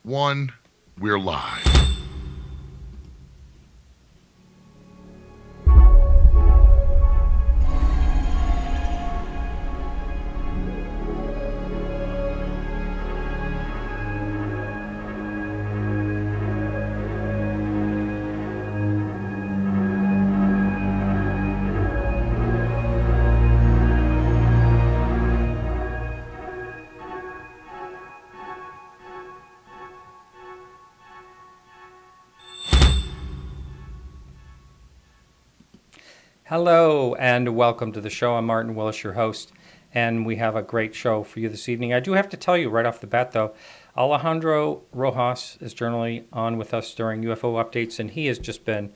1, we're live. Hello and welcome to the show. I'm Martin Willis, your host, and we have a great show for you this evening. I do have to tell you right off the bat, though, Alejandro Rojas is generally on with us during UFO updates, and he has just been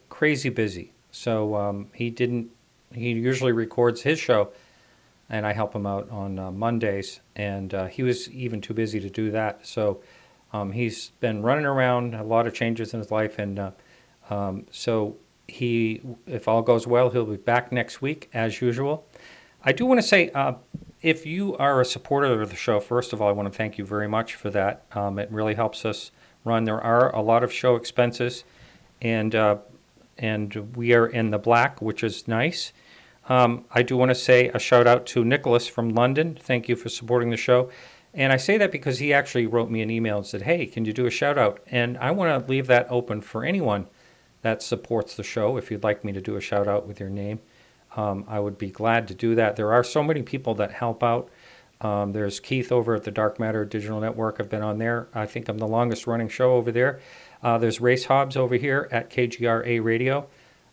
crazy busy. So he usually records his show, and I help him out on Mondays, and he was even too busy to do that. So he's been running around, a lot of changes in his life, and so he, if all goes well, he'll be back next week as usual. I do want to say, if you are a supporter of the show, first of all, I want to thank you very much for that. It really helps us run. There are a lot of show expenses, and we are in the black, which is nice. I do want to say a shout out to Nicholas from London. Thank you for supporting the show. And I say that because he actually wrote me an email and said, hey, can you do a shout out? And I want to leave that open for anyone that supports the show. If you'd like me to do a shout out with your name, I would be glad to do that. There are so many people that help out. There's Keith over at the Dark Matter Digital Network. I've been on there. I think I'm the longest running show over there. There's Race Hobbs over here at KGRA Radio.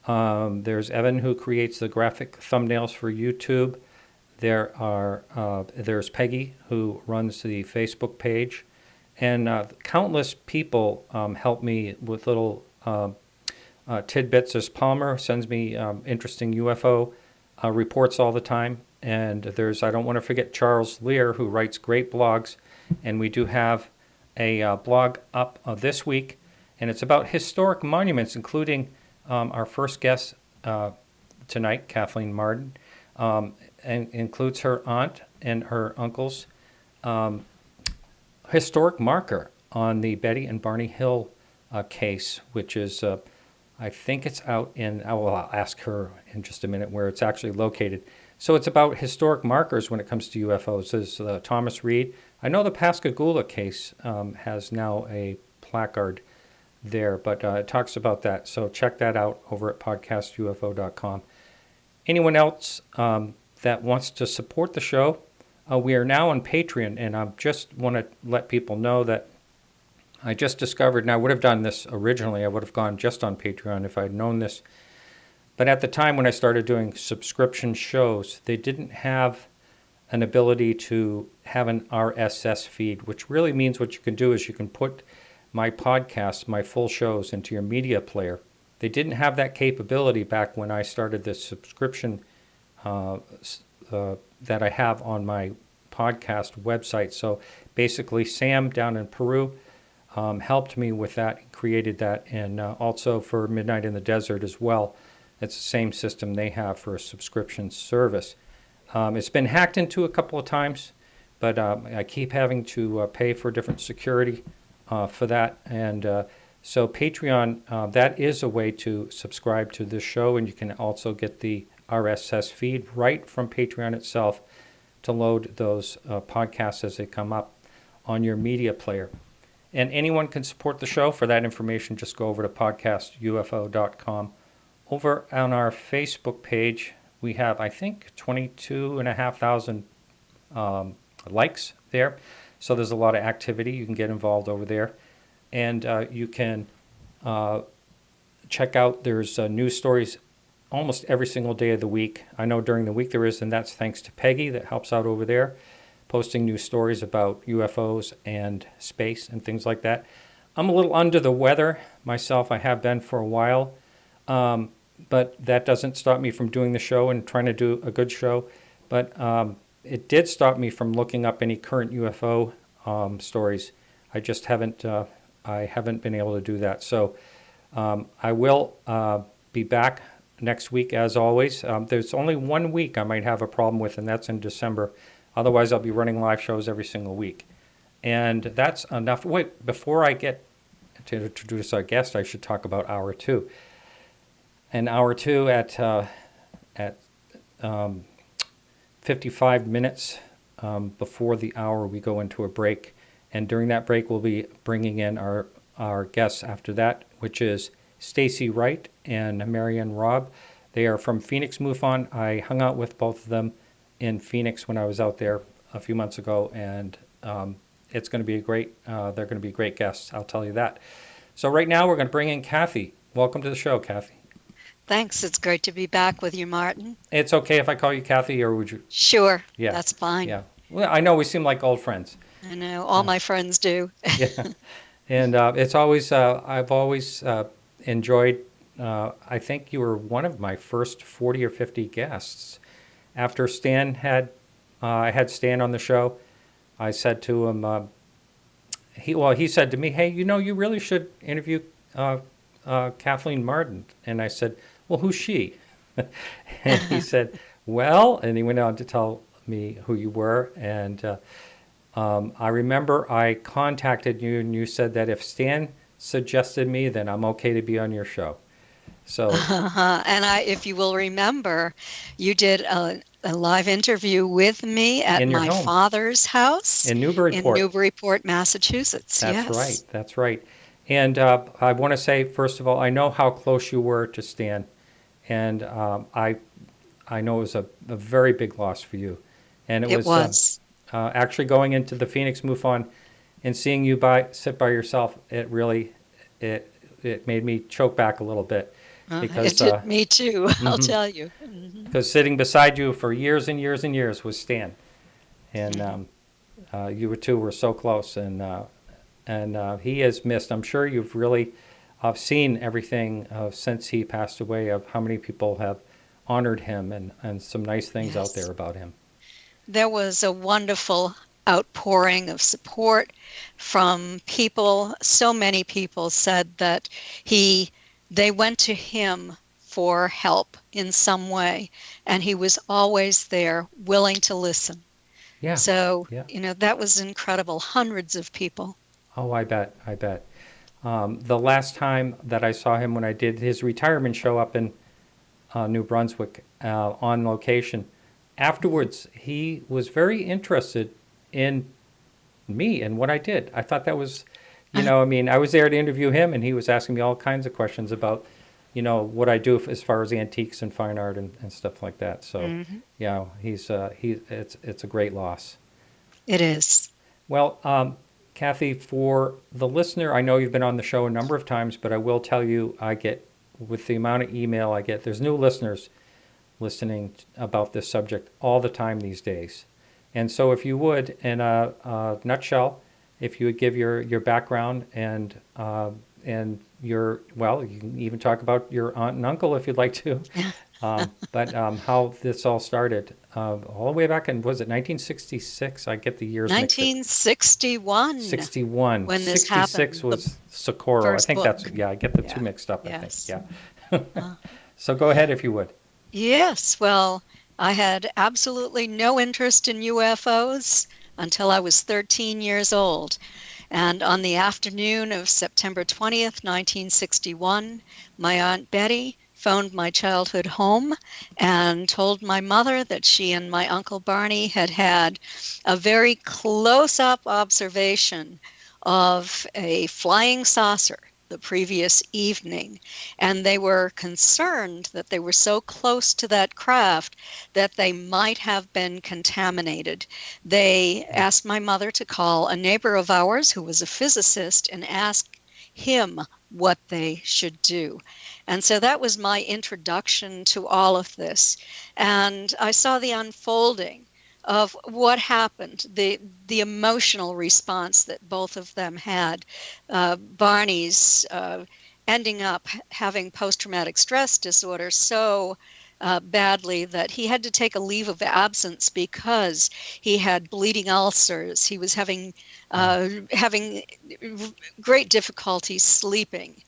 There's Evan, who creates the graphic thumbnails for YouTube. There's Peggy, who runs the Facebook page. And countless people help me with little tidbits. As Palmer sends me interesting UFO reports all the time. And I don't want to forget Charles Lear, who writes great blogs. And we do have a blog up this week. And it's about historic monuments, including our first guest tonight, Kathleen Marden, and includes her aunt and her uncle's historic marker on the Betty and Barney Hill case, which is I think it's out I'll ask her in just a minute where it's actually located. So it's about historic markers when it comes to UFOs. There's Thomas Reed. I know the Pascagoula case has now a placard there, but it talks about that. So check that out over at podcastufo.com. Anyone else that wants to support the show, we are now on Patreon, and I just want to let people know that I just discovered, and I would have done this originally, I would have gone just on Patreon if I'd known this. But at the time when I started doing subscription shows, they didn't have an ability to have an RSS feed, which really means what you can do is you can put my podcasts, my full shows, into your media player. They didn't have that capability back when I started this subscription that I have on my podcast website. So basically, Sam down in Peru helped me with that, created that, and also for Midnight in the Desert as well. It's the same system they have for a subscription service. It's been hacked into a couple of times, but I keep having to pay for different security for that. And so Patreon, that is a way to subscribe to this show, and you can also get the RSS feed right from Patreon itself to load those podcasts as they come up on your media player. And anyone can support the show. For that information, just go over to podcastufo.com. Over on our Facebook page, we have, I think, 22,500 likes there. So there's a lot of activity. You can get involved over there. And you can check out, there's news stories almost every single day of the week. I know during the week there is, and that's thanks to Peggy that helps out over there, posting news stories about UFOs and space and things like that. I'm a little under the weather myself. I have been for a while. But that doesn't stop me from doing the show and trying to do a good show. But it did stop me from looking up any current UFO stories. I just haven't been able to do that. So I will be back next week as always. There's only 1 week I might have a problem with, and that's in December. Otherwise, I'll be running live shows every single week. And that's enough. Wait, before I get to introduce our guest, I should talk about hour two. And hour two at 55 minutes before the hour, we go into a break. And during that break, we'll be bringing in our guests after that, which is Stacey Wright and Marianne Robb. They are from Phoenix MUFON. I hung out with both of them in Phoenix when I was out there a few months ago, and it's going to be they're going to be great guests, I'll tell you that. So right now we're going to bring in Kathy. Welcome to the show, Kathy. Thanks. It's great to be back with you, Martin. It's okay if I call you Kathy, or would you? Sure. Yeah. That's fine. Yeah. Well, I know we seem like old friends. I know. All my friends do. Yeah. And it's always, I've always enjoyed, I think you were one of my first 40 or 50 guests. After I had Stan on the show, I said to him, he said to me, hey, you really should interview Kathleen Marden. And I said, well, who's she? And he said, well, and he went on to tell me who you were. And I remember I contacted you, and you said that if Stan suggested me, then I'm okay to be on your show. So, and if you will remember, you did a live interview with me at my father's house in Newburyport, Massachusetts. That's right. And I want to say, first of all, I know how close you were to Stan, and I know it was a very big loss for you. And it was. Actually going into the Phoenix MUFON and seeing you sit by yourself, it really it made me choke back a little bit. Because, it did me too, I'll tell you. Because sitting beside you for years and years and years was Stan. And you two were so close. And he is missed. I'm sure you've really seen everything since he passed away, of how many people have honored him and some nice things out there about him. There was a wonderful outpouring of support from people. So many people said that they went to him for help in some way, and he was always there, willing to listen. Yeah. So, that was incredible. Hundreds of people. Oh, I bet. The last time that I saw him, when I did his retirement show up in New Brunswick on location, afterwards, he was very interested in me and what I did. I thought that was, I was there to interview him, and he was asking me all kinds of questions about, what I do as far as antiques and fine art and stuff like that. So, it's a great loss. It is. Well, Kathy, for the listener, I know you've been on the show a number of times, but I will tell you, with the amount of email I get, there's new listeners listening about this subject all the time these days. And so if you would, in a nutshell, if you would give your background and you can even talk about your aunt and uncle if you'd like to, but how this all started all the way back in, was it 1966? I get the years mixed up. 1961. 61. When this 66 happened, was Socorro. I think book. I get the two mixed up, yes. I think. Yeah. So go ahead if you would. Yes, well, I had absolutely no interest in UFOs until I was 13 years old. And on the afternoon of September 20th, 1961, my Aunt Betty phoned my childhood home and told my mother that she and my Uncle Barney had had a very close-up observation of a flying saucer the previous evening, and they were concerned that they were so close to that craft that they might have been contaminated. They asked my mother to call a neighbor of ours who was a physicist and ask him what they should do. And so that was my introduction to all of this. And I saw the unfolding of what happened, the emotional response that both of them had. Barney's ending up having post-traumatic stress disorder so badly that he had to take a leave of absence because he had bleeding ulcers. He was having great difficulty sleeping.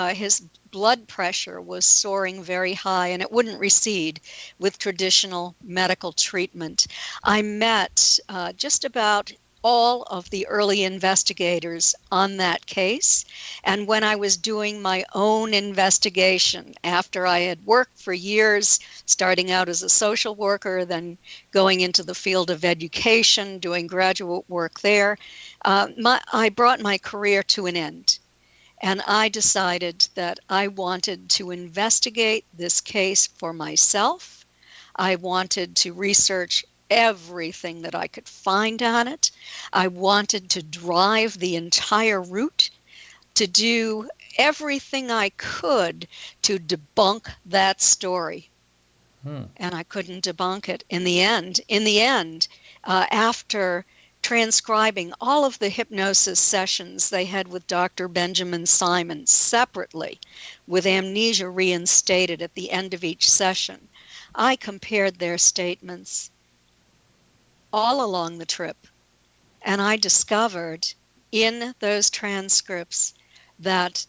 His blood pressure was soaring very high, and it wouldn't recede with traditional medical treatment. I met just about all of the early investigators on that case. And when I was doing my own investigation, after I had worked for years, starting out as a social worker, then going into the field of education, doing graduate work there, I brought my career to an end. And I decided that I wanted to investigate this case for myself. I wanted to research everything that I could find on it. I wanted to drive the entire route, to do everything I could to debunk that story. And I couldn't debunk it in the end. After transcribing all of the hypnosis sessions they had with Dr. Benjamin Simon separately, with amnesia reinstated at the end of each session, I compared their statements all along the trip, and I discovered in those transcripts that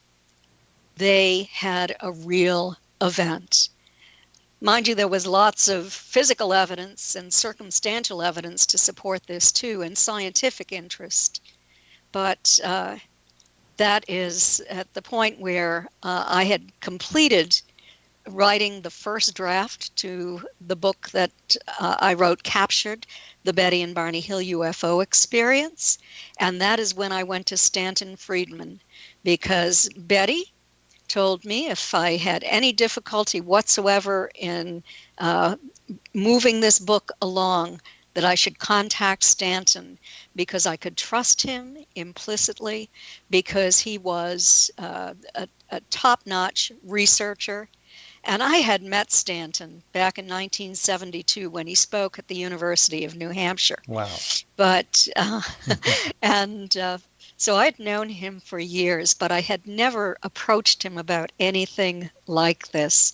they had a real event. Mind you, there was lots of physical evidence and circumstantial evidence to support this too, and scientific interest. But that is at the point where I had completed writing the first draft to the book that I wrote, Captured, the Betty and Barney Hill UFO Experience. And that is when I went to Stanton Friedman, because Betty told me if I had any difficulty whatsoever in moving this book along, that I should contact Stanton, because I could trust him implicitly, because he was a top-notch researcher. And I had met Stanton back in 1972 when he spoke at the University of New Hampshire. Wow. But, so I'd known him for years, but I had never approached him about anything like this.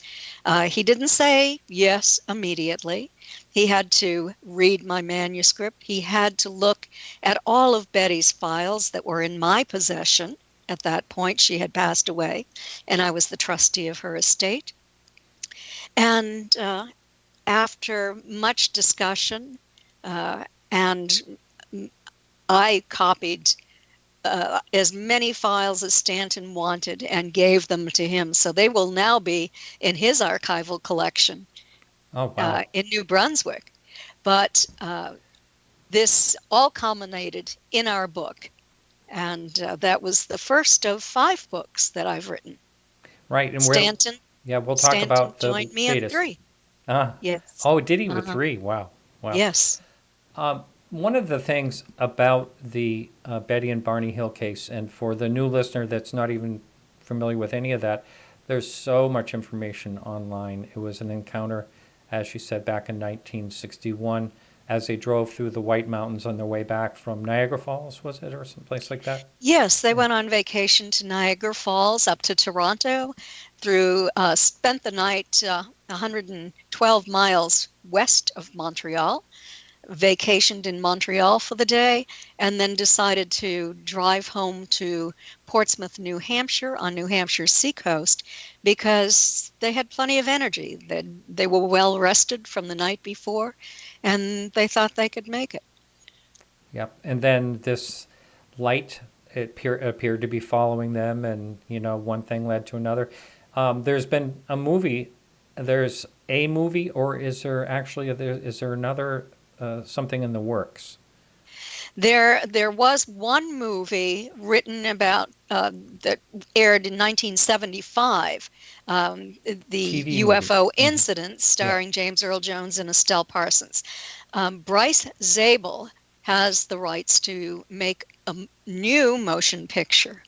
He didn't say yes immediately. He had to read my manuscript. He had to look at all of Betty's files that were in my possession. At that point, she had passed away, and I was the trustee of her estate. And after much discussion, and I copied as many files as Stanton wanted and gave them to him. So they will now be in his archival collection in New Brunswick. But this all culminated in our book. And that was the first of 5 books that I've written. Right. And Stanton. Yeah, we'll talk Stanton about the joined me latest. at 3. Yes. Oh, did he with 3? Wow. Yes. One of the things about the Betty and Barney Hill case, and for the new listener that's not even familiar with any of that, there's so much information online. It was an encounter, as she said, back in 1961, as they drove through the White Mountains on their way back from Niagara Falls, was it, or someplace like that? Yes, they went on vacation to Niagara Falls, up to Toronto, spent the night 112 miles west of Montreal, vacationed in Montreal for the day, and then decided to drive home to Portsmouth, New Hampshire, on New Hampshire's seacoast, because they had plenty of energy. They were well rested from the night before, and they thought they could make it. Yep. And then this light appeared to be following them, and one thing led to another. There's been a movie. There's a movie, or is there actually is there another something in the works? There was one movie written about that aired in 1975, the TV UFO movie. incident, starring James Earl Jones and Estelle Parsons. Bryce Zabel has the rights to make a new motion picture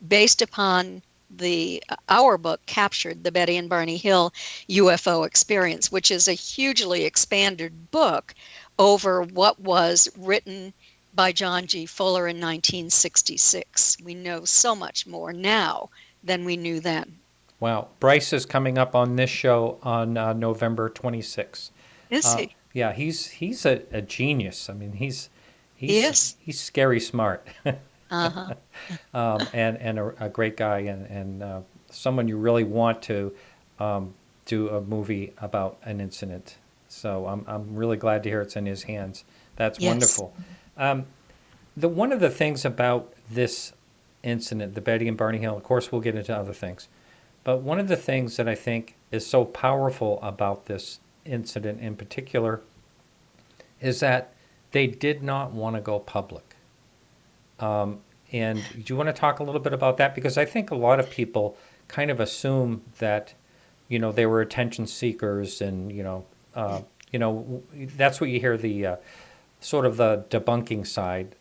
based upon our book, Captured, the Betty and Barney Hill UFO Experience, which is a hugely expanded book over what was written by John G. Fuller in 1966. We know so much more now than we knew then. Wow. Bryce is coming up on this show on November 26th. Is he? Yeah, he's a genius. I mean, he's scary smart. Uh-huh. And a great guy, and someone you really want to do a movie about an incident. So I'm really glad to hear it's in his hands. That's wonderful. One of the things about this incident, the Betty and Barney Hill, of course, we'll get into other things, but one of the things that I think is so powerful about this incident in particular is that they did not want to go public. And do you want to talk a little bit about that? Because I think a lot of people kind of assume that, they were attention seekers, and that's what you hear, the sort of the debunking side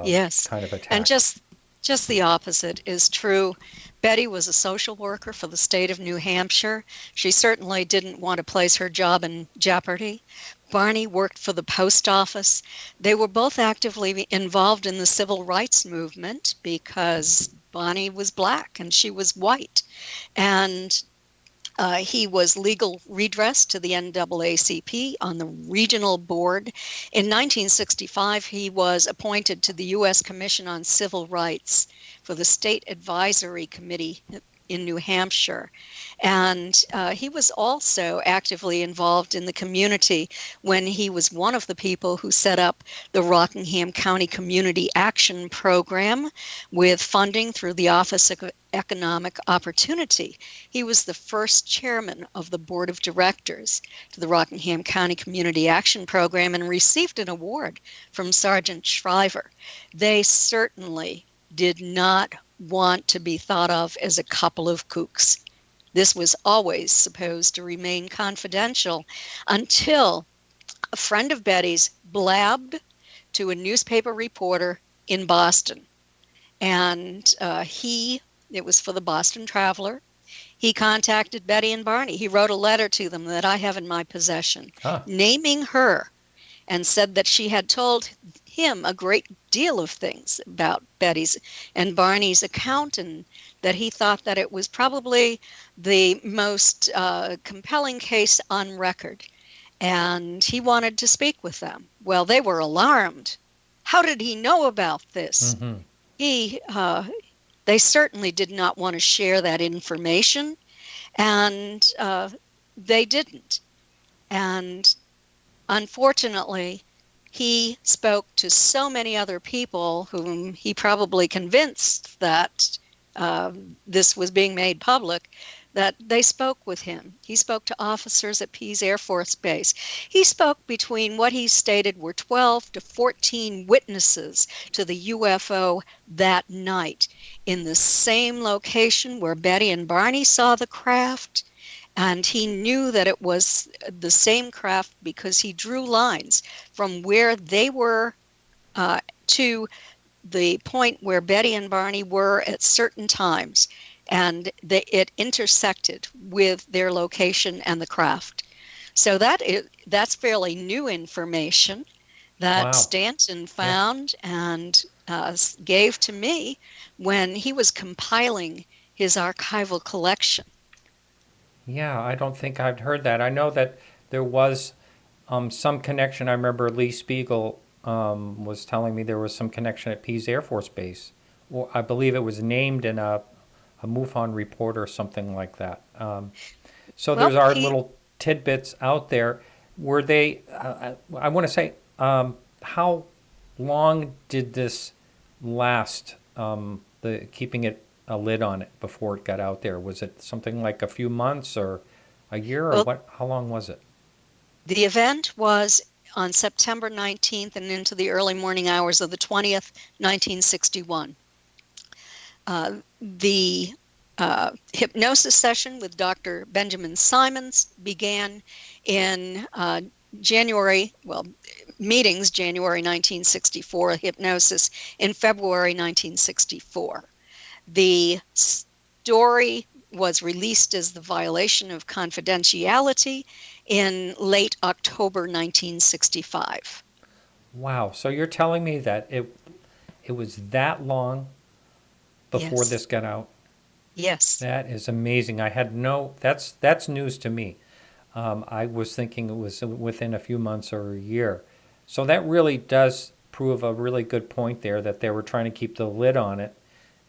Yes. kind of attack. And just the opposite is true. Betty was a social worker for the state of New Hampshire. She certainly didn't want to place her job in jeopardy. Barney worked for the post office. They were both actively involved in the civil rights movement because Barney was black and she was white. And he was legal redress to the NAACP on the regional board. In 1965, he was appointed to the U.S. Commission on Civil Rights for the State Advisory Committee in New Hampshire. And he was also actively involved in the community when he was one of the people who set up the Rockingham County Community Action Program with funding through the Office of Economic Opportunity. He was the first chairman of the board of directors to the Rockingham County Community Action Program and received an award from Sergeant Shriver. They certainly did not want to be thought of as a couple of kooks. This was always supposed to remain confidential until a friend of Betty's blabbed to a newspaper reporter in Boston. And it was for the Boston Traveler. He contacted Betty and Barney. He wrote a letter to them that I have in my possession, naming her, and said that she had told him a great deal of things about Betty's and Barney's account, and that he thought that it was probably the most compelling case on record, and he wanted to speak with them. Well, they were alarmed. How did he know about this? Mm-hmm. They certainly did not want to share that information, and they didn't. And unfortunately, he spoke to so many other people whom he probably convinced that this was being made public, that they spoke with him. He spoke to officers at Pease Air Force Base. He spoke between what he stated were 12 to 14 witnesses to the UFO that night in the same location where Betty and Barney saw the craft. And he knew that it was the same craft because he drew lines from where they were to the point where Betty and Barney were at certain times. And it intersected with their location and the craft. So that's fairly new information that Stanton found and gave to me when he was compiling his archival collection. Yeah, I don't think I've heard that. I know that there was some connection. I remember Lee Spiegel was telling me there was some connection at Pease Air Force Base. Well, I believe it was named in a MUFON report or something like that. So there's our little tidbits out there. Were they, I want to say, how long did this last, keeping it a lid on it before it got out there? Was it something like a few months or a year, or what? How long was it? The event was on September 19th and into the early morning hours of the 20th, 1961. The hypnosis session with Dr. Benjamin Simons began in meetings January 1964, hypnosis in February 1964. The story was released as the violation of confidentiality in late October 1965. Wow. So you're telling me that it was that long before this got out? Yes. That is amazing. I had that's news to me. I was thinking it was within a few months or a year. So that really does prove a really good point there, that they were trying to keep the lid on it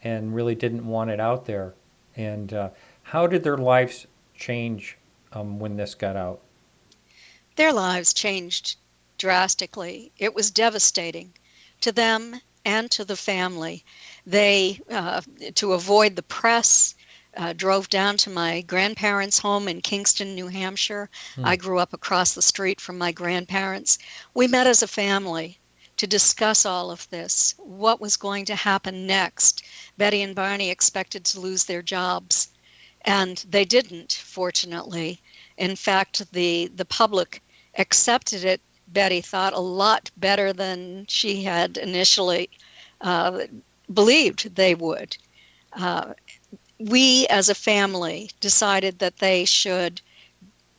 and really didn't want it out there. And how did their lives change when this got out? Their lives changed drastically. It was devastating. to them and to the family. They, to avoid the press, drove down to my grandparents' home in Kingston, New Hampshire. I grew up across the street from my grandparents. We met as a family to discuss all of this, what was going to happen next. Betty and Barney expected to lose their jobs, and they didn't, fortunately. In fact, the public accepted it, Betty thought, a lot better than she had initially believed they would. We, as a family, decided that they should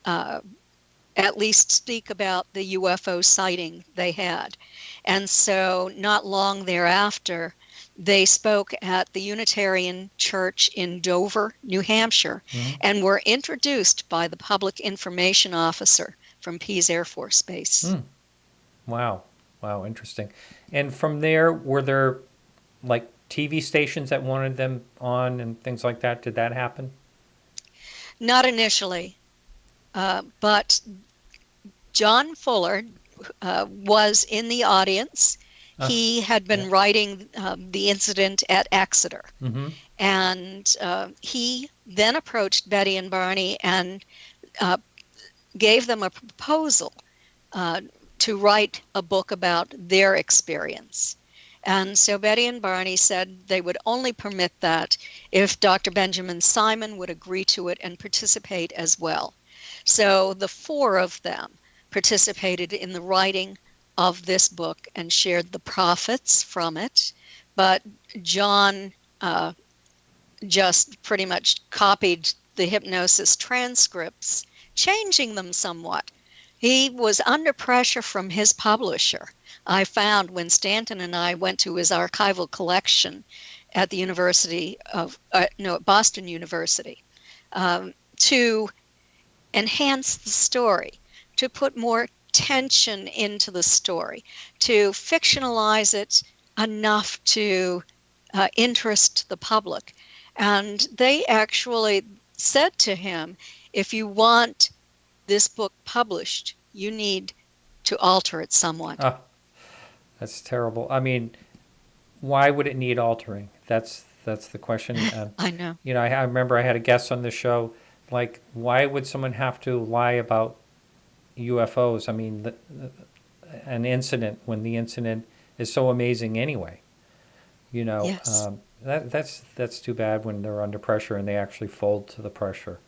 at least speak about the UFO sighting they had. And so not long thereafter, they spoke at the Unitarian Church in Dover, New Hampshire, and were introduced by the public information officer from Pease Air Force Base. Wow, interesting. And from there, were there like TV stations that wanted them on and things like that? Did that happen? Not initially, but John Fuller was in the audience. He had been writing the incident at Exeter. And he then approached Betty and Barney and gave them a proposal to write a book about their experience. And so Betty and Barney said they would only permit that if Dr. Benjamin Simon would agree to it and participate as well. So the four of them participated in the writing of this book and shared the profits from it. But John just pretty much copied the hypnosis transcripts, changing them somewhat. He was under pressure from his publisher. I found when Stanton and I went to his archival collection at the Boston University, to enhance the story, to put more tension into the story, to fictionalize it enough to interest the public. And they actually said to him, if you want this book published, you need to alter it somewhat. Oh, that's terrible. I mean, why would it need altering? That's the question. I know. You know, I remember I had a guest on the show, like, why would someone have to lie about UFOs? I mean, an incident, when the incident is so amazing anyway. You know, Yes. That's too bad when they're under pressure and they actually fold to the pressure.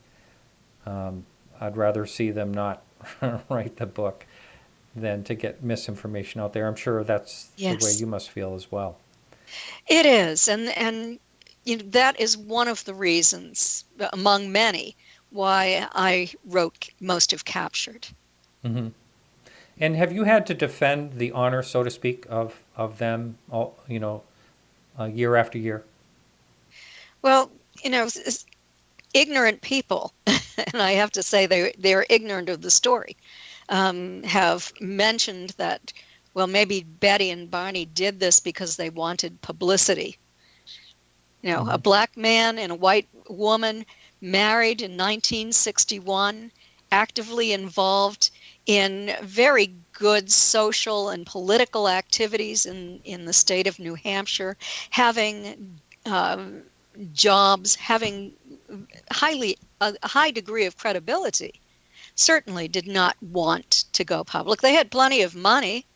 I'd rather see them not write the book than to get misinformation out there. I'm sure that's Yes. the way you must feel as well. It is, and you know, that is one of the reasons, among many, why I wrote most of Captured. Mm-hmm. And have you had to defend the honor, so to speak, of them, all, you know, year after year? Well, you know, ignorant people, and I have to say they're ignorant of the story, have mentioned that, well, maybe Betty and Barney did this because they wanted publicity. You know, a black man and a white woman married in 1961, actively involved in very good social and political activities in the state of New Hampshire, having jobs, having a high degree of credibility, certainly did not want to go public. They had plenty of money.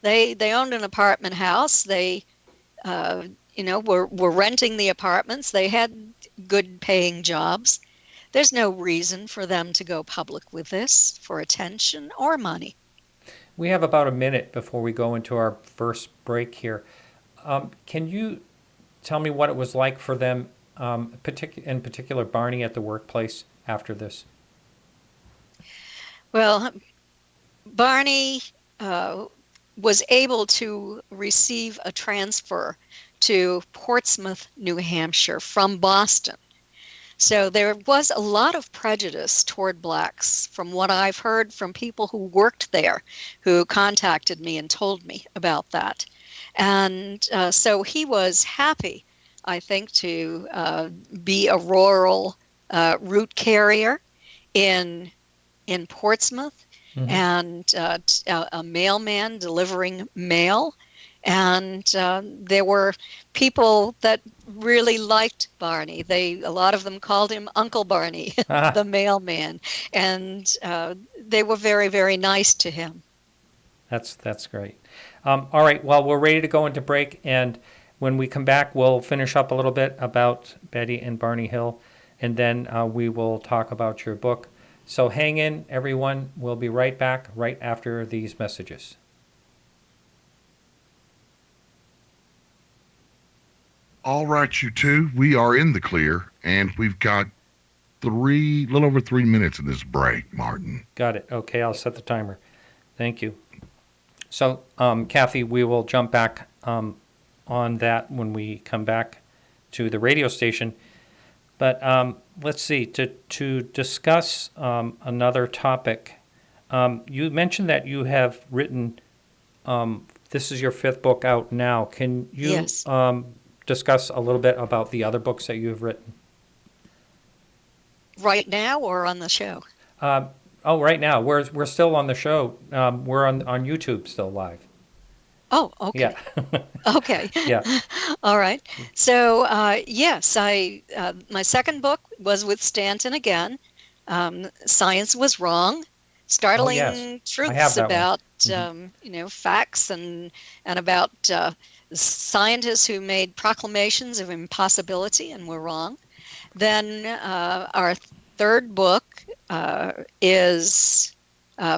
They owned an apartment house. They were renting the apartments. They had good paying jobs. There's no reason for them to go public with this for attention or money. We have about a minute before we go into our first break here. Can you tell me what it was like for them, in particular Barney, at the workplace after this? Well, Barney was able to receive a transfer to Portsmouth, New Hampshire from Boston. So there was a lot of prejudice toward blacks from what I've heard from people who worked there, who contacted me and told me about that. And so he was happy, I think, to be a rural route carrier in Portsmouth, and a mailman delivering mail. And there were people that really liked Barney. A lot of them called him Uncle Barney, the mailman, and they were very, very nice to him. That's great. All right, well, we're ready to go into break, and when we come back, we'll finish up a little bit about Betty and Barney Hill, and then we will talk about your book. So hang in, everyone. We'll be right back right after these messages. All right, you two, we are in the clear, and we've got little over 3 minutes in this break, Martin. Got it. Okay, I'll set the timer. Thank you. So, Kathy, we will jump back on that when we come back to the radio station. But let's see, to discuss another topic, you mentioned that you have written, this is your 5th book out now. Can you Yes. Discuss a little bit about the other books that you've written? Right now or on the show? Right now. We're still on the show. We're on YouTube still live. Oh, okay. Yeah. Okay. Yeah. All right. So, yes, my second book was with Stanton again. Science Was Wrong. Startling yes. I have truths that about, one. facts and about scientists who made proclamations of impossibility and were wrong. Then our third book is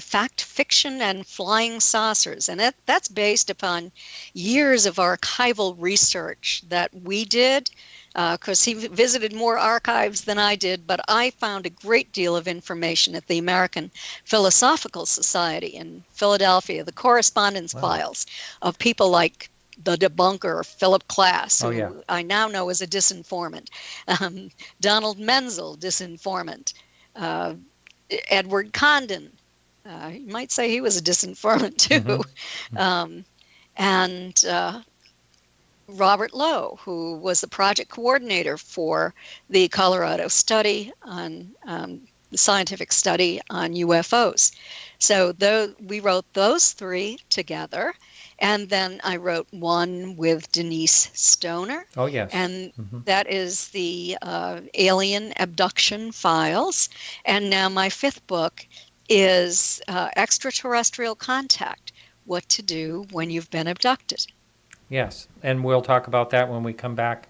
Fact, Fiction, and Flying Saucers. And that's based upon years of archival research that we did, because he visited more archives than I did, but I found a great deal of information at the American Philosophical Society in Philadelphia, the correspondence files of people like the debunker Philip Klass, who I now know is a disinformant, Donald Menzel, disinformant, Edward Condon, you might say he was a disinformant too, and Robert Lowe, who was the project coordinator for the Colorado study on the scientific study on UFOs. So we wrote those 3 together. And then I wrote one with Denise Stoner. Oh, yes. And that is the alien abduction files. And now my 5th book is Extraterrestrial Contact, What to Do When You've Been Abducted. Yes, and we'll talk about that when we come back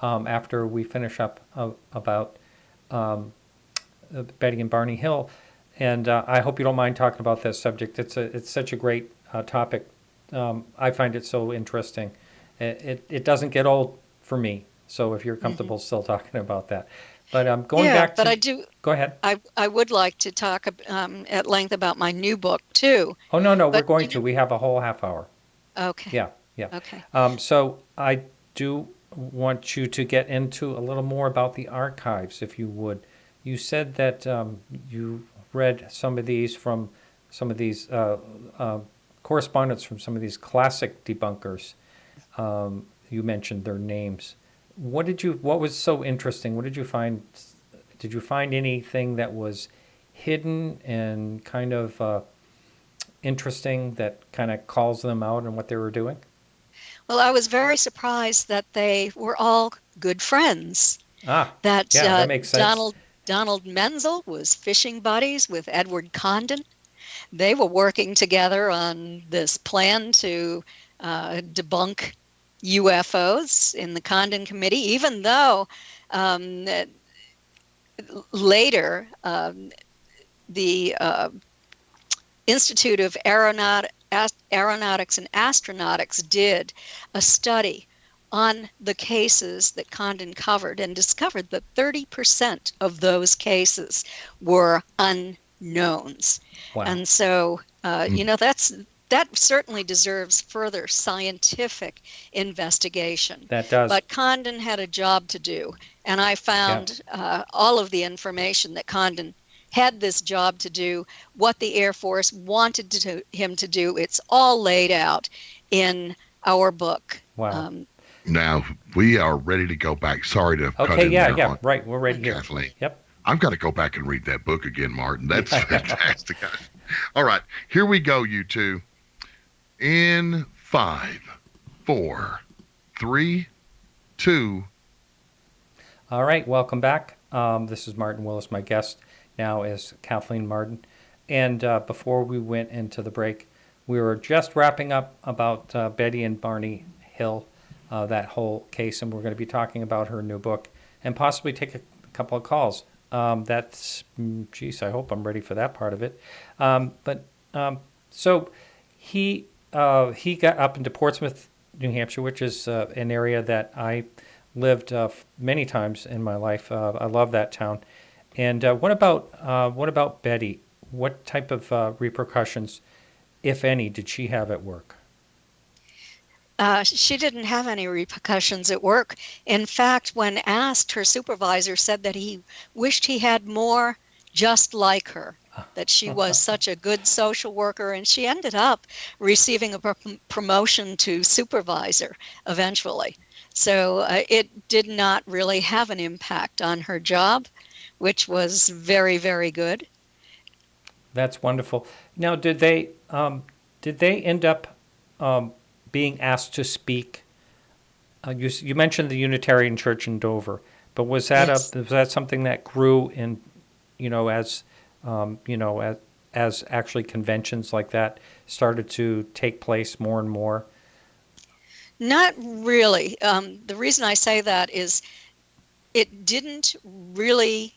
after we finish up about Betty and Barney Hill. And I hope you don't mind talking about this subject. It's such a great topic. I find it so interesting. It doesn't get old for me. So if you're comfortable still talking about that, but going back to, but I do. Go ahead. I would like to talk at length about my new book too. Oh no, we're going to. We have a whole half hour. Okay. Yeah. Okay. So I do want you to get into a little more about the archives, if you would. You said that you read some of these correspondence from some of these classic debunkers. You mentioned their names. What was so interesting? What did you find? Did you find anything that was hidden and kind of interesting that kind of calls them out on what they were doing? Well, I was very surprised that they were all good friends. That makes sense. Donald Menzel was fishing buddies with Edward Condon. They were working together on this plan to debunk UFOs in the Condon Committee, even though later the Institute of Aeronautics and Astronautics did a study on the cases that Condon covered and discovered that 30% of those cases were unknowns. Wow. And so, that certainly deserves further scientific investigation. That does. But Condon had a job to do, and I found all of the information that Condon had this job to do, what the Air Force wanted him to do. It's all laid out in our book. Wow. Now, we are ready to go back. Sorry to cut in there. Right. We're ready here. Kathleen. Yep. I've got to go back and read that book again, Martin. That's fantastic. All right. Here we go, you two. In 5, 4, 3, 2. All right, welcome back. This is Martin Willis. My guest now is Kathleen Marden. And before we went into the break, we were just wrapping up about Betty and Barney Hill, that whole case, and we're going to be talking about her new book and possibly take a couple of calls. Geez, I hope I'm ready for that part of it. So he got up into Portsmouth, New Hampshire, which is an area that I lived many times in my life. I love that town. And what about Betty? What type of repercussions, if any, did she have at work? She didn't have any repercussions at work. In fact, when asked, her supervisor said that he wished he had more just like her, that she was such a good social worker, and she ended up receiving a promotion to supervisor eventually. So it did not really have an impact on her job, which was very, very good. That's wonderful. Now, did they end up being asked to speak? You mentioned the Unitarian Church in Dover, but was that Yes. was that something that grew in, as actually conventions like that started to take place more and more? Not really. The reason I say that is it didn't really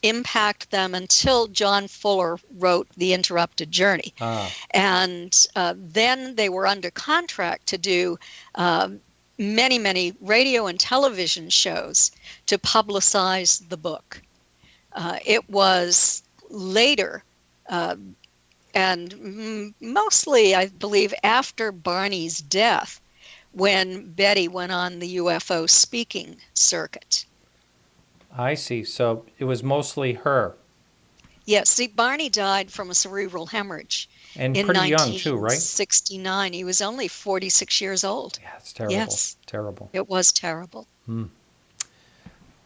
impact them until John Fuller wrote The Interrupted Journey. And then they were under contract to do many, many radio and television shows to publicize the book. It was later, and mostly, I believe, after Barney's death, when Betty went on the UFO speaking circuit. I see. So it was mostly her. Yes, see, Barney died from a cerebral hemorrhage And in pretty young too, right? 1969. He was only 46 years old. Yeah, it's terrible. Yes. Terrible. It was terrible.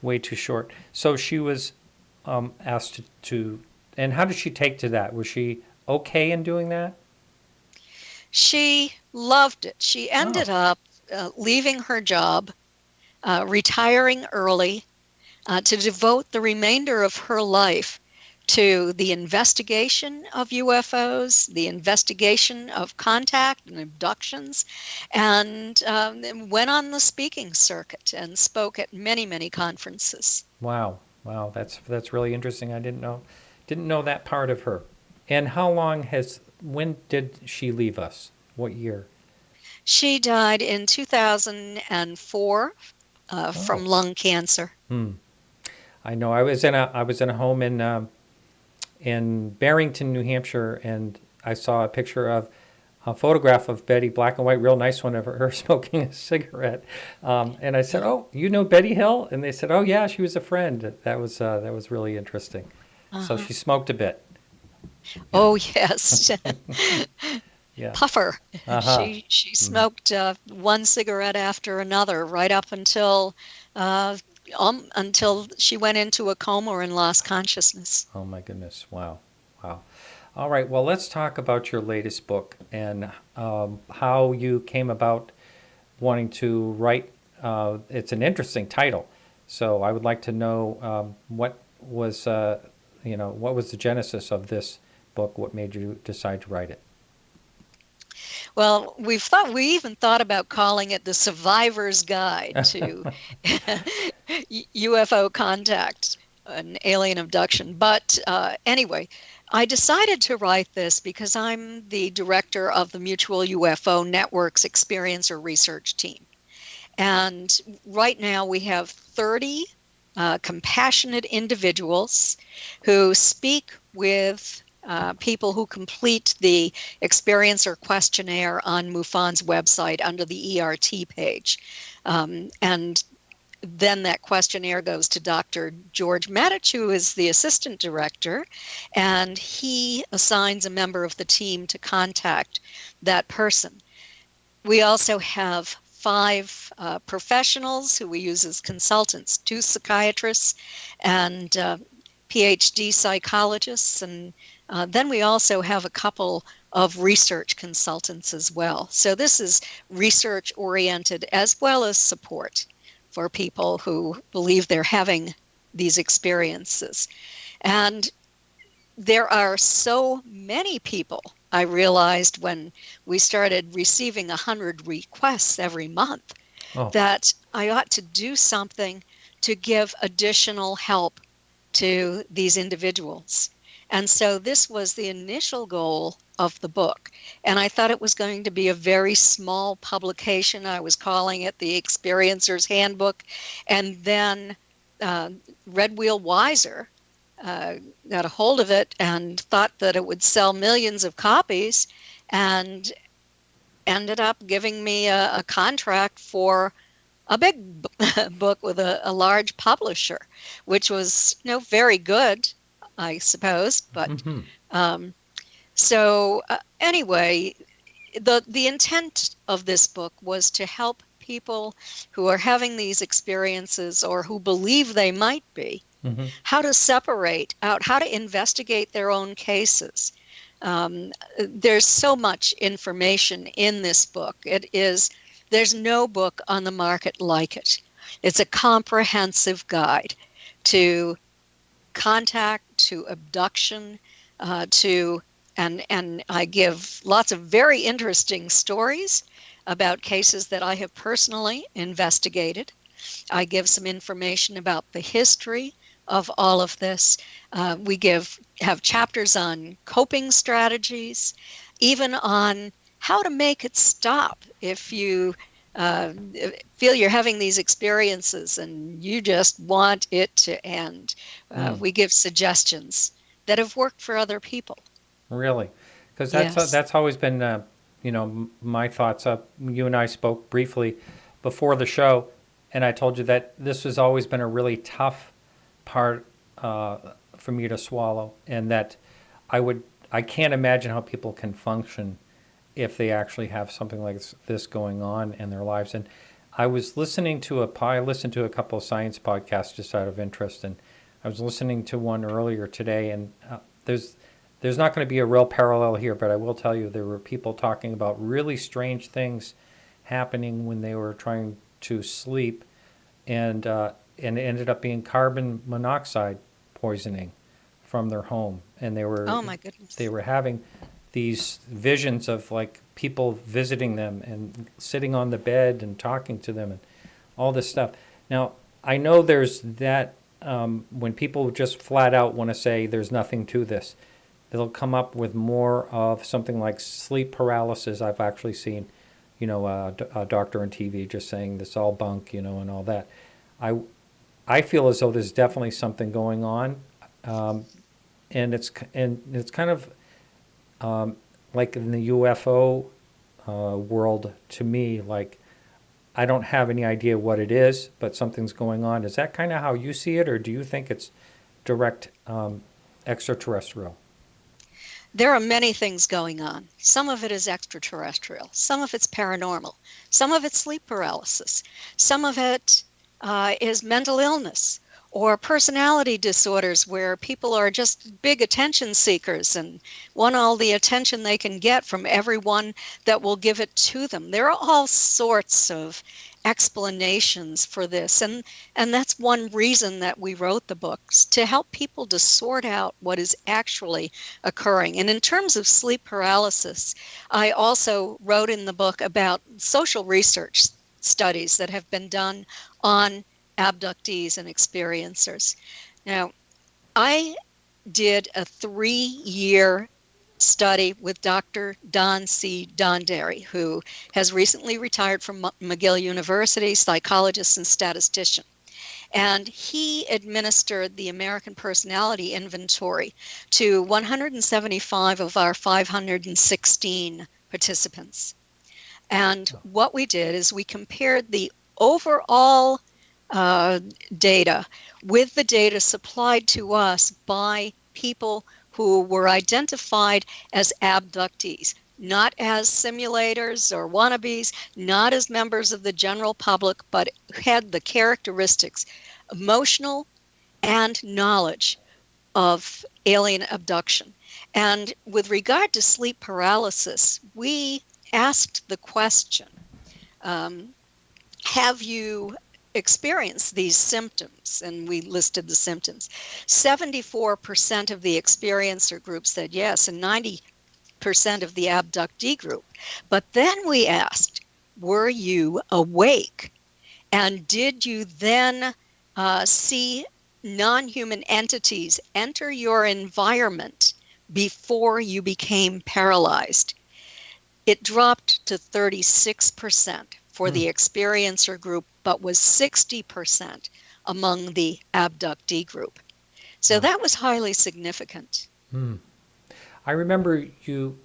Way too short. So she was asked to, and how did she take to that? Was she okay in doing that? She loved it. She ended up leaving her job, retiring early, to devote the remainder of her life to the investigation of UFOs, the investigation of contact and abductions, and went on the speaking circuit and spoke at many, many conferences. Wow, that's really interesting. I didn't know that part of her. And when did she leave us? What year? She died in 2004 from lung cancer. I know. I was in a home in Barrington, New Hampshire, and I saw a photograph of Betty, black and white, real nice one of her smoking a cigarette. And I said, "Oh, you know Betty Hill?" And they said, "Oh yeah, she was a friend." That was really interesting. So she smoked a bit. Oh yes. Yeah. Puffer. She smoked one cigarette after another right up until she went into a coma and lost consciousness. Oh my goodness! Wow. All right. Well, let's talk about your latest book and how you came about wanting to write. It's an interesting title, so I would like to know what was the genesis of this book? What made you decide to write it? Well, we even thought about calling it The Survivor's Guide to UFO Contact and Alien Abduction. But anyway, I decided to write this because I'm the director of the Mutual UFO Network's Experiencer Research Team. And right now we have 30 compassionate individuals who speak with people who complete the experiencer questionnaire on MUFON's website under the ERT page. And then that questionnaire goes to Dr. George Matich, who is the assistant director, and he assigns a member of the team to contact that person. We also have 5 professionals who we use as consultants, 2 psychiatrists and PhD psychologists, and then we also have a couple of research consultants as well. So this is research oriented as well as support for people who believe they're having these experiences. And there are so many people, I realized when we started receiving 100 requests every month, that I ought to do something to give additional help to these individuals. And so this was the initial goal of the book. And I thought it was going to be a very small publication. I was calling it the Experiencer's Handbook. And then Red Wheel Wiser got a hold of it and thought that it would sell millions of copies, and ended up giving me a contract for a big book with a large publisher, which was very good, I suppose. But anyway, the intent of this book was to help people who are having these experiences or who believe they might be, how to separate out, how to investigate their own cases. There's so much information in this book. There's no book on the market like it. It's a comprehensive guide to contact, to abduction, and I give lots of very interesting stories about cases that I have personally investigated. I give some information about the history of all of this. We have chapters on coping strategies, even on how to make it stop if you feel you're having these experiences and you just want it to end. We give suggestions that have worked for other people. Really? Because that's always been, my thoughts. You and I spoke briefly before the show, and I told you that this has always been a really tough part for me to swallow, and that I can't imagine how people can function if they actually have something like this going on in their lives. And I was listening to I listened to a couple of science podcasts just out of interest, and I was listening to one earlier today, and there's not going to be a real parallel here, but I will tell you there were people talking about really strange things happening when they were trying to sleep, and it ended up being carbon monoxide poisoning from their home. And they were, oh my goodness, they were having these visions of like people visiting them and sitting on the bed and talking to them and all this stuff. Now, I know there's that when people just flat out want to say there's nothing to this, they'll come up with more of something like sleep paralysis. I've actually seen, a doctor on TV just saying this all bunk, and all that. I feel as though there's definitely something going on, and it's kind of like in the UFO world to me. Like, I don't have any idea what it is, but something's going on. Is that kind of how you see it, or do you think it's direct extraterrestrial? There are many things going on. Some of it is extraterrestrial. Some of it's paranormal. Some of it's sleep paralysis. Some of it is mental illness or personality disorders where people are just big attention seekers and want all the attention they can get from everyone that will give it to them. There are all sorts of explanations for this, and that's one reason that we wrote the books, to help people to sort out what is actually occurring. And in terms of sleep paralysis, I also wrote in the book about social research studies that have been done on abductees and experiencers. Now, I did a 3-year study with Dr. Don C. Donderi, who has recently retired from McGill University, psychologist and statistician. And he administered the American Personality Inventory to 175 of our 516 participants. And what we did is we compared the overall data with the data supplied to us by people who were identified as abductees, not as simulators or wannabes, not as members of the general public, but had the characteristics, emotional and knowledge of alien abduction. And with regard to sleep paralysis, we asked the question, have you experienced these symptoms? And we listed the symptoms. 74% of the experiencer group said yes, and 90% of the abductee group. But then we asked, were you awake? And did you then see non-human entities enter your environment before you became paralyzed? It dropped to 36% for the experiencer group, but was 60% among the abductee group. So that was highly significant. I remember you,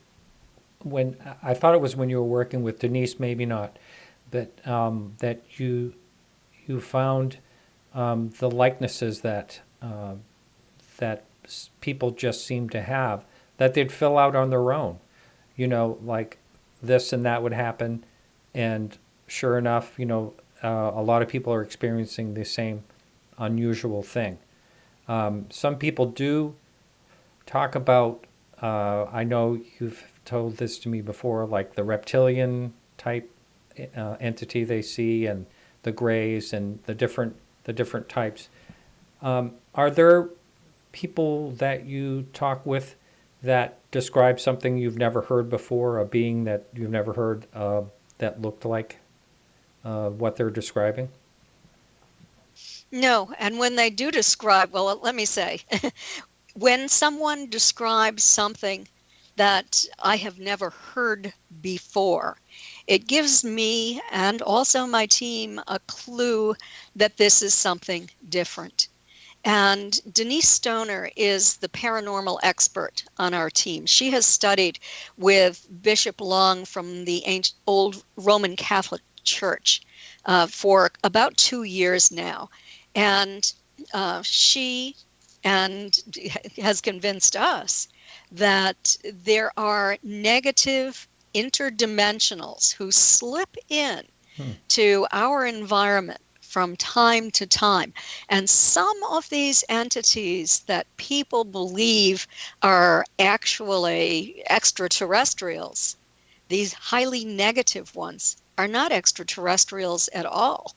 when I thought it was when you were working with Denise, maybe not, but that you found the likenesses that people just seem to have, that they'd fill out on their own. You know, like this and that would happen, and sure enough, a lot of people are experiencing the same unusual thing. Some people do talk about, I know you've told this to me before, like the reptilian type entity they see, and the grays, and the different types. Are there people that you talk with that describe something you've never heard before, a being that you've never heard that looked like what they're describing? No, and when they do describe, well, let me say, when someone describes something that I have never heard before, it gives me and also my team a clue that this is something different. And Denise Stoner is the paranormal expert on our team. She has studied with Bishop Long from the old Roman Catholic Church for about 2 years now. And she has convinced us that there are negative interdimensionals who slip in to our environment from time to time. And some of these entities that people believe are actually extraterrestrials, these highly negative ones, are not extraterrestrials at all.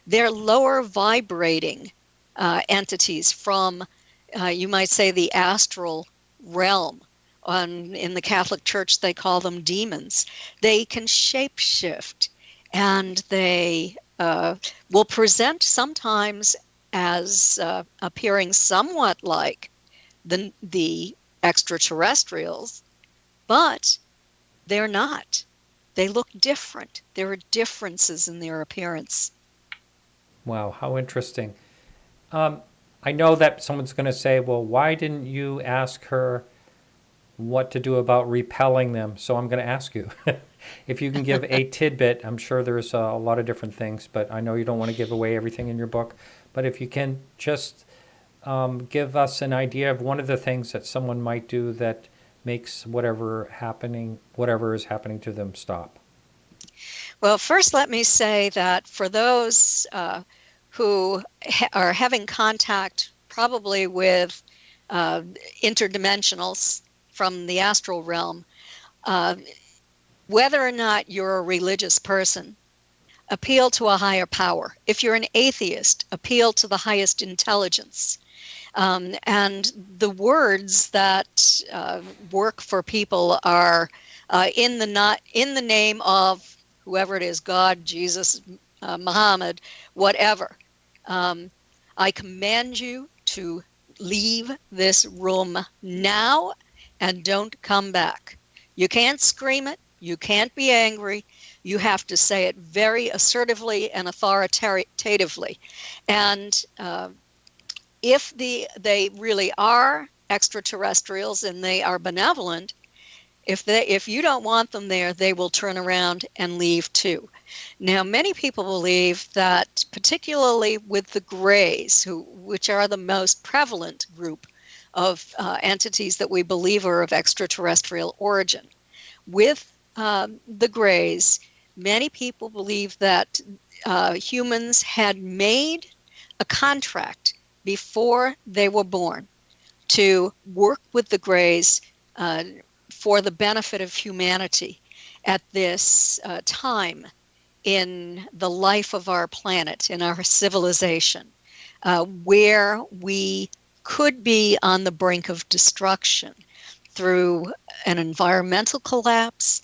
They're lower vibrating entities from, you might say, the astral realm. In the Catholic Church, they call them demons. They can shapeshift, and they will present sometimes as appearing somewhat like the extraterrestrials, but they're not. They look different. There are differences in their appearance. Wow, how interesting. I know that someone's going to say, well, why didn't you ask her what to do about repelling them? So I'm going to ask you. If you can give a tidbit, I'm sure there's a lot of different things, but I know you don't want to give away everything in your book. But if you can just give us an idea of one of the things that someone might do that makes whatever is happening to them stop. Well, first let me say that for those who are having contact probably with interdimensionals from the astral realm, whether or not you're a religious person, appeal to a higher power. If you're an atheist, appeal to the highest intelligence. And the words that work for people are in the name of whoever it is, God, Jesus, Muhammad, whatever. I command you to leave this room now and don't come back. You can't scream it. You can't be angry. You have to say it very assertively and authoritatively. And if they really are extraterrestrials and they are benevolent, if you don't want them there, they will turn around and leave too. Now, many people believe that, particularly with the Greys, which are the most prevalent group of entities that we believe are of extraterrestrial origin, with the Greys, many people believe that humans had made a contract before they were born to work with the Greys for the benefit of humanity at this time in the life of our planet, in our civilization, where we could be on the brink of destruction through an environmental collapse,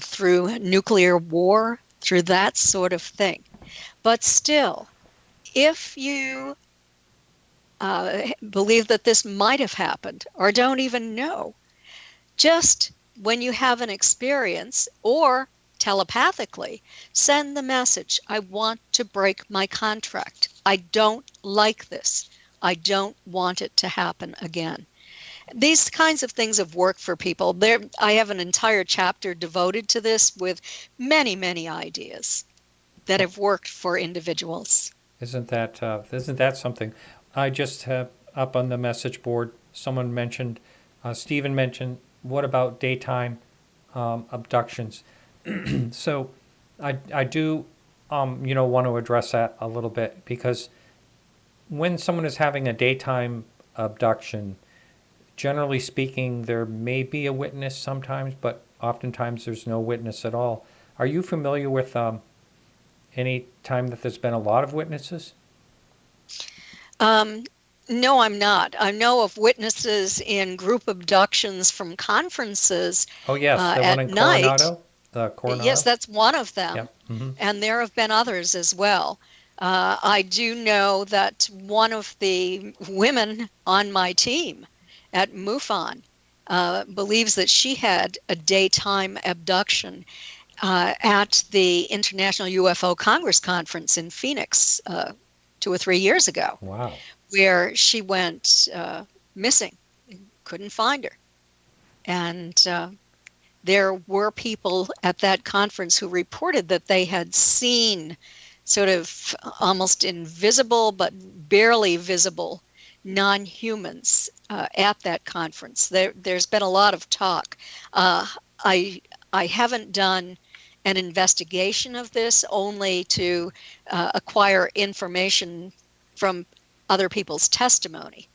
through nuclear war, through that sort of thing. But still, if you believe that this might have happened or don't even know, just when you have an experience or telepathically, send the message, I want to break my contract. I don't like this. I don't want it to happen again. These kinds of things have worked for people. I have an entire chapter devoted to this with many, many ideas that have worked for individuals. Isn't that something? I just have up on the message board, someone mentioned, Stephen mentioned, what about daytime abductions? So I do, want to address that a little bit, because when someone is having a daytime abduction, generally speaking, there may be a witness sometimes, but oftentimes there's no witness at all. Are you familiar with any time that there's been a lot of witnesses? No, I'm not. I know of witnesses in group abductions from conferences Oh, yes, the one at in night. Coronado? The Coronado? Yes, that's one of them. Yep. Mm-hmm. And there have been others as well. I do know that one of the women on my team at MUFON believes that she had a daytime abduction at the International UFO Congress Conference in Phoenix 2 or 3 years ago. Wow. Where she went missing, couldn't find her. And there were people at that conference who reported that they had seen sort of almost invisible but barely visible non-humans at that conference. There's been a lot of talk. I haven't done an investigation of this, only to acquire information from other people's testimony.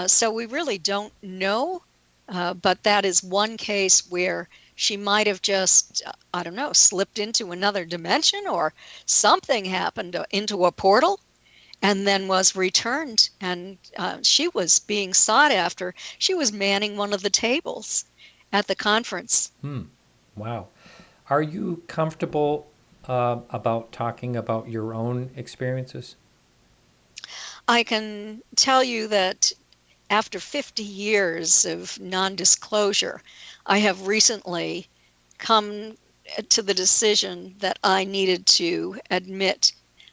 So we really don't know, but that is one case where she might have just, I don't know, slipped into another dimension, or something happened into a portal and then was returned, and she was being sought after. She was manning one of the tables at the conference. Wow. Are you comfortable about talking about your own experiences? I can tell you that after 50 years of non-disclosure, I have recently come to the decision that I needed to admit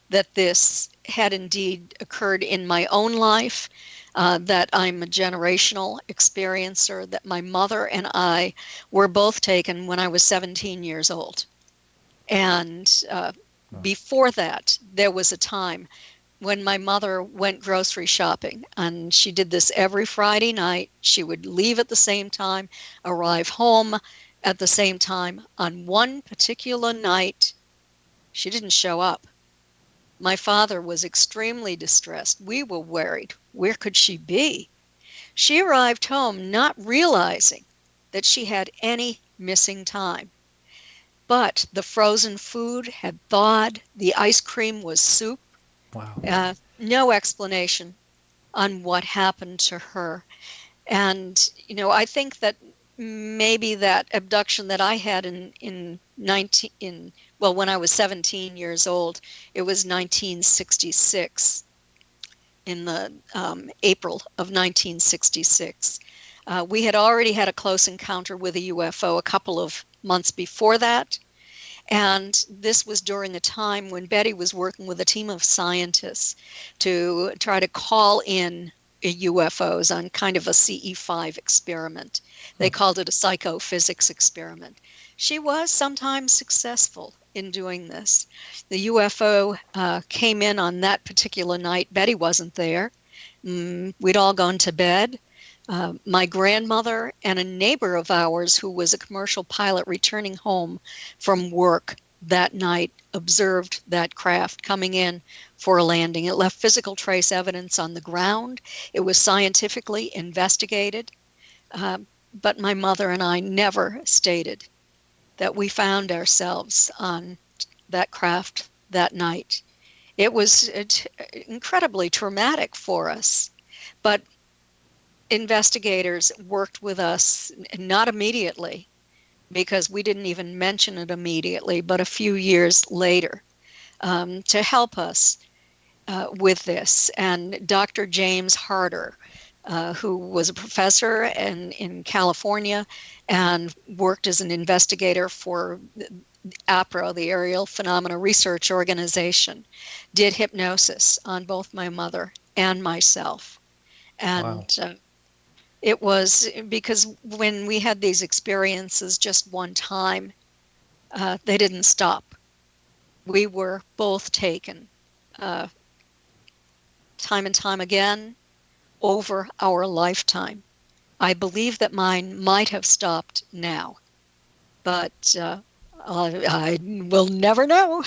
that this had indeed occurred in my own life, that I'm a generational experiencer, that my mother and I were both taken when I was 17 years old. And before that, there was a time when my mother went grocery shopping, and she did this every Friday night. She would leave at the same time, arrive home at the same time. On one particular night, she didn't show up. My father was extremely distressed. We were worried. Where could she be? She arrived home not realizing that she had any missing time. But the frozen food had thawed. The ice cream was soup. Wow. No explanation on what happened to her. And, I think that maybe that abduction that I had when I was 17 years old, it was 1966, in the April of 1966. We had already had a close encounter with a UFO a couple of months before that. And this was during the time when Betty was working with a team of scientists to try to call in UFOs on kind of a CE5 experiment. They called it a psychophysics experiment. She was sometimes successful in doing this. The UFO came in on that particular night. Betty wasn't there. We'd all gone to bed. My grandmother and a neighbor of ours, who was a commercial pilot returning home from work that night, observed that craft coming in for a landing. It left physical trace evidence on the ground. It was scientifically investigated. but my mother and I never stated that we found ourselves on that craft that night. It was incredibly traumatic for us, but investigators worked with us, not immediately, because we didn't even mention it immediately, but a few years later, to help us with this. And Dr. James Harder, who was a professor in California and worked as an investigator for APRO, the Aerial Phenomena Research Organization, did hypnosis on both my mother and myself. And Wow. it was because when we had these experiences just one time, they didn't stop. We were both taken uh, time and time again over our lifetime. I believe that mine might have stopped now, but I will never know.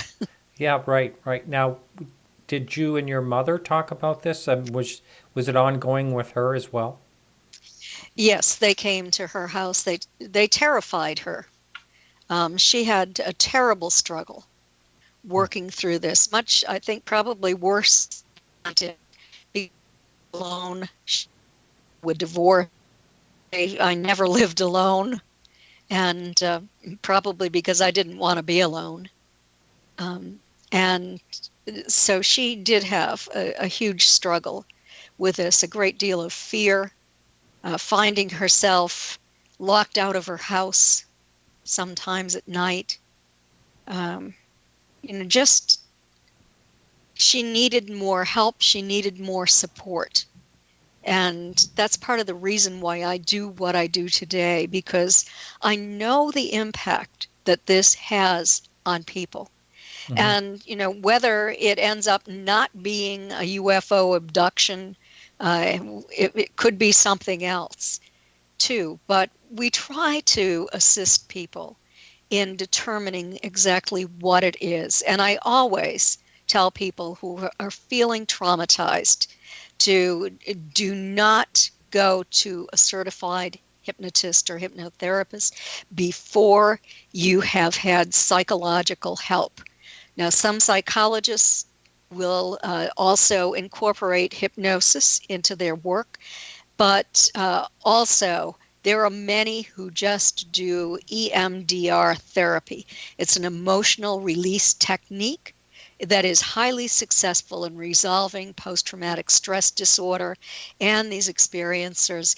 Yeah, right. Now, did you and your mother talk about this? Was it ongoing with her as well? Yes, they came to her house. They terrified her. She had a terrible struggle Oh, working through this. Much, I think, probably worse to be alone. She would divorce. I never lived alone, and probably because I didn't want to be alone. And so she did have a huge struggle with this, a great deal of fear, finding herself locked out of her house sometimes at night. Um, just she needed more help. She needed more support. And that's part of the reason why I do what I do today, because I know the impact that this has on people. mm-hmm. And, whether it ends up not being a UFO abduction, it could be something else too. But we try to assist people in determining exactly what it is. And I always tell people who are feeling traumatized to do not go to a certified hypnotist or hypnotherapist before you have had psychological help. Now, some psychologists will also incorporate hypnosis into their work, but also there are many who just do EMDR therapy. It's an emotional release technique that is highly successful in resolving post-traumatic stress disorder, and these experiencers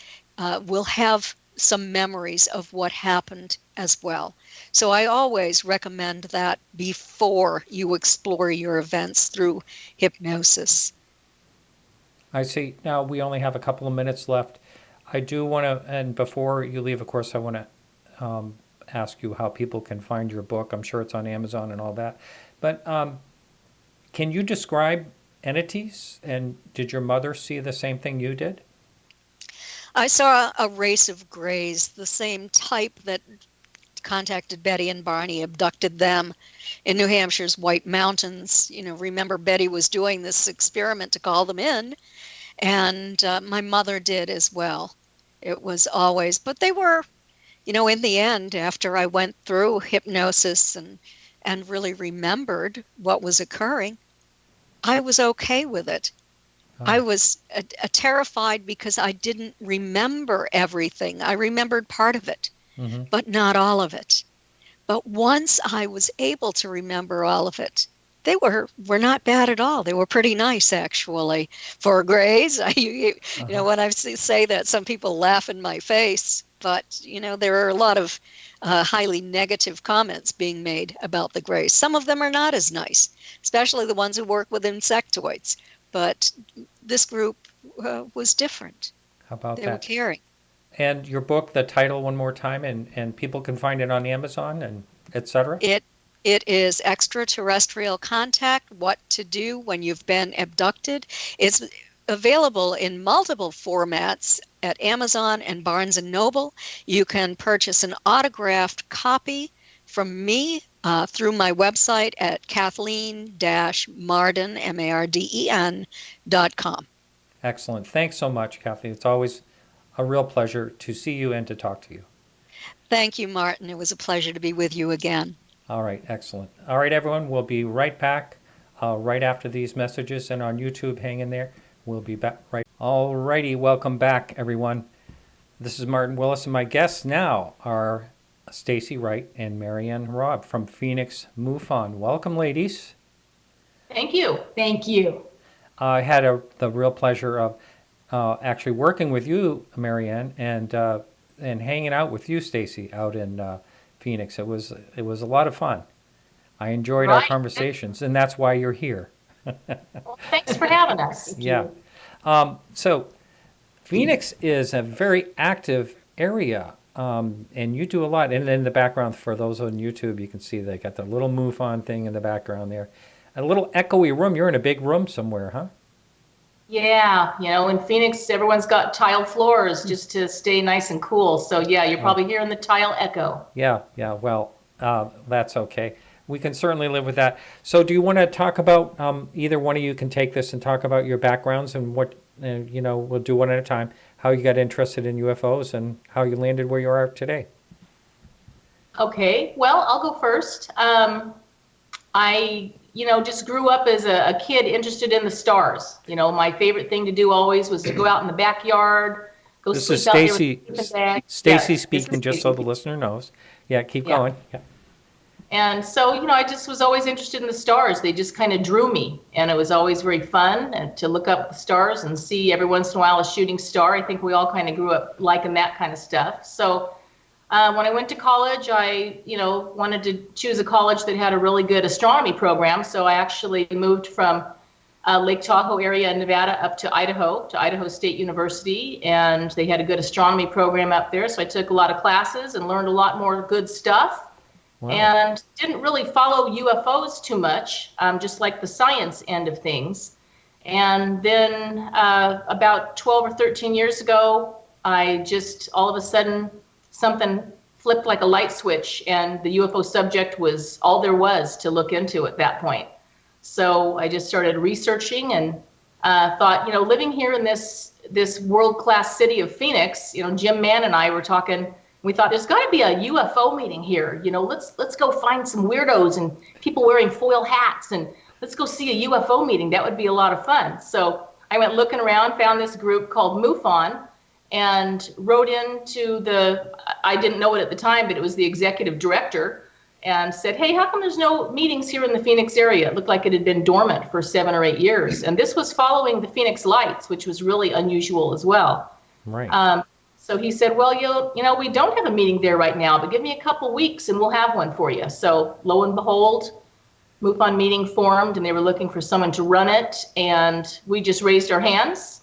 will have some memories of what happened as well. So I always recommend that before you explore your events through hypnosis. I see. Now we only have a couple of minutes left. I do want to, and before you leave, of course, I want to ask you how people can find your book. I'm sure it's on Amazon and all that. But can you describe entities? And did your mother see the same thing you did? I saw a race of grays, the same type that contacted Betty and Barney, abducted them in New Hampshire's White Mountains. Remember Betty was doing this experiment to call them in, and my mother did as well. It was always, but they were, in the end, after I went through hypnosis and really remembered what was occurring, I was okay with it. I Oh, was terrified because I didn't remember everything. I remembered part of it, mm-hmm. but not all of it. But once I was able to remember all of it, they were not bad at all. They were pretty nice, actually, for grays. Uh-huh. When I say that, some people laugh in my face, but there are a lot of highly negative comments being made about the grays. Some of them are not as nice, especially the ones who work with insectoids. But this group was different. How about They were that? caring. And your book, the title one more time, and people can find it on Amazon and etc. It it is Extraterrestrial Contact, What to Do When You've Been Abducted. It's available in multiple formats at Amazon and Barnes & Noble. You can purchase an autographed copy from me through my website at Kathleen-Marden, Marden.com. Excellent. Thanks so much, Kathy. It's always a real pleasure to see you and to talk to you. Thank you, Martin. It was a pleasure to be with you again. All right, excellent. All right, everyone, we'll be right back right after these messages, and on YouTube, hang in there. We'll be back right. All righty, welcome back, everyone. This is Martin Willis, and my guests now are Stacey Wright and Marianne Robb from Phoenix MUFON. Welcome, ladies. Thank you. Thank you. I had the real pleasure of actually working with you, Marianne, and hanging out with you, Stacey, out in Phoenix. It was a lot of fun. I enjoyed our conversations, and that's why you're here. Well, thanks for having us. Yeah. So Phoenix is a very active area, and you do a lot. And in the background, for those on YouTube, you can see they got the little MUFON thing in the background there. A little echoey room. You're in a big room somewhere, huh? Yeah, in Phoenix, everyone's got tile floors just to stay nice and cool. So yeah, you're probably hearing the tile echo. Yeah. Well, that's okay. We can certainly live with that. So do you want to talk about, either one of you can take this and talk about your backgrounds and what, we'll do one at a time, how you got interested in UFOs and how you landed where you are today. Okay, well, I'll go first. I just grew up as a kid interested in the stars. My favorite thing to do always was to go out in the backyard, go This sleep is out there Stacey. with the sleeping bag. Stacey Yeah, speaking, just so the listener knows. Yeah, keep going. Yeah. And so, I just was always interested in the stars. They just kind of drew me. And it was always very fun to look up the stars and see every once in a while a shooting star. I think we all kind of grew up liking that kind of stuff. So when I went to college, I, wanted to choose a college that had a really good astronomy program. So I actually moved from Lake Tahoe area in Nevada up to Idaho State University. And they had a good astronomy program up there. So I took a lot of classes and learned a lot more good stuff. Wow. And didn't really follow UFOs too much, just like the science end of things. And then about 12 or 13 years ago, I just all of a sudden something flipped like a light switch, and the UFO subject was all there was to look into at that point. So I just started researching and thought, living here in this world-class city of Phoenix, Jim Mann and I were talking. We thought there's got to be a UFO meeting here. Let's go find some weirdos and people wearing foil hats, and let's go see a UFO meeting. That would be a lot of fun. So I went looking around, found this group called MUFON, and wrote into I didn't know it at the time, but it was the executive director, and said, hey, how come there's no meetings here in the Phoenix area? It looked like it had been dormant for 7 or 8 years. And this was following the Phoenix Lights, which was really unusual as well. Right. So he said, well, we don't have a meeting there right now, but give me a couple weeks and we'll have one for you. So lo and behold, MUFON meeting formed, and they were looking for someone to run it. And we just raised our hands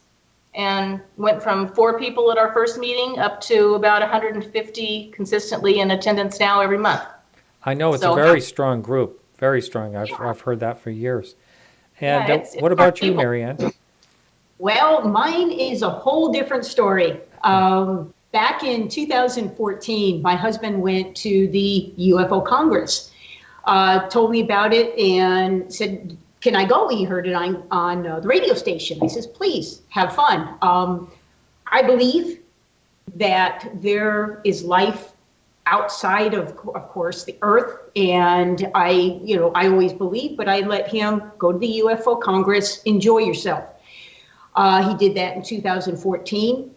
and went from 4 people at our first meeting up to about 150 consistently in attendance now every month. I know it's a very strong group, very strong. I've heard that for years. And it's what about you, Marianne? Well, mine is a whole different story. Back in 2014, my husband went to the UFO Congress, told me about it and said, can I go? He heard it on the radio station. I says, please, have fun. I believe that there is life outside of course, the Earth. And I always believe, but I let him go to the UFO Congress, enjoy yourself. He did that in 2014.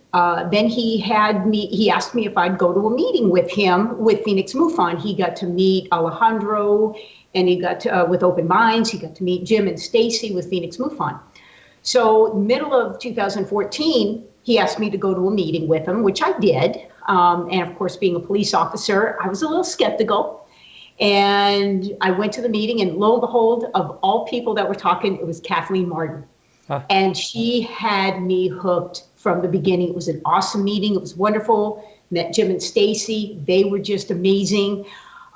Then he asked me if I'd go to a meeting with him with Phoenix MUFON. He got to meet Alejandro, and he got to, with Open Minds, he got to meet Jim and Stacey with Phoenix MUFON. So middle of 2014, he asked me to go to a meeting with him, which I did. And of course, being a police officer, I was a little skeptical. And I went to the meeting, and lo and behold, of all people that were talking, it was Kathleen Marden. Huh. And she had me hooked from the beginning. It was an awesome meeting. It was wonderful. Met Jim and Stacey. They were just amazing.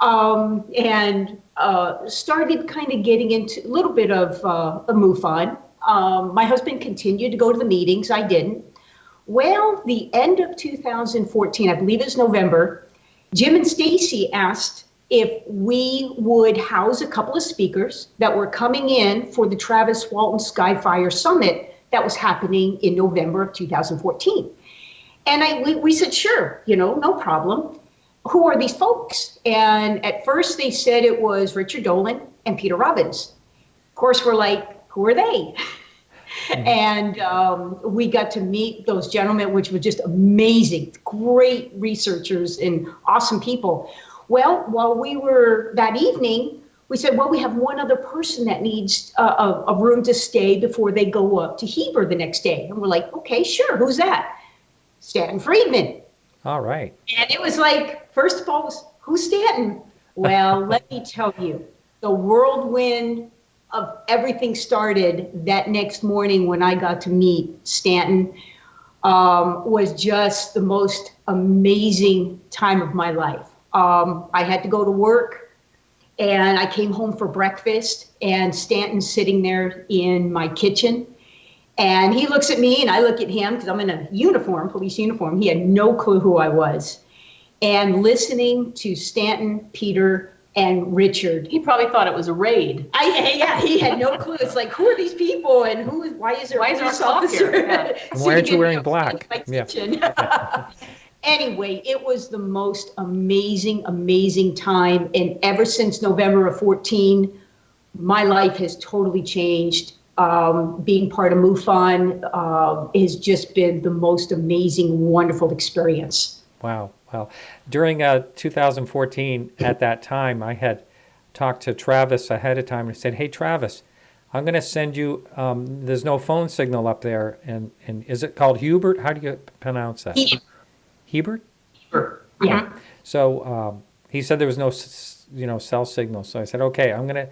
And started kind of getting into a little bit of a MUFON. My husband continued to go to the meetings. I didn't. Well, the end of 2014, I believe it's November, Jim and Stacey asked if we would house a couple of speakers that were coming in for the Travis Walton Skyfire Summit that was happening in November of 2014. And we said, sure, no problem. Who are these folks? And at first they said it was Richard Dolan and Peter Robbins. Of course, we're like, who are they? And we got to meet those gentlemen, which were just amazing, great researchers and awesome people. Well, while we were that evening, we said, well, we have one other person that needs a room to stay before they go up to Heber the next day. And we're like, okay, sure. Who's that? Stanton Friedman. All right. And it was like, first of all, who's Stanton? Well, let me tell you, the whirlwind of everything started that next morning when I got to meet Stanton. Was just the most amazing time of my life. I had to go to work, and I came home for breakfast, and Stanton's sitting there in my kitchen. And he looks at me and I look at him because I'm in a uniform, police uniform. He had no clue who I was. And listening to Stanton, Peter, and Richard. He probably thought it was a raid. Yeah, he had no clue. It's like, who are these people? And why is there a police officer? Yeah. Why aren't you wearing black? Yeah. Anyway, it was the most amazing, amazing time. And ever since November of 14, my life has totally changed. Being part of MUFON has just been the most amazing, wonderful experience. Wow. Well, during 2014, at that time, I had talked to Travis ahead of time and said, hey, Travis, I'm going to send you, there's no phone signal up there. And is it called Hubert? How do you pronounce that? Hebert? Hebert, yeah. So he said there was no, cell signal. So I said, okay, I'm going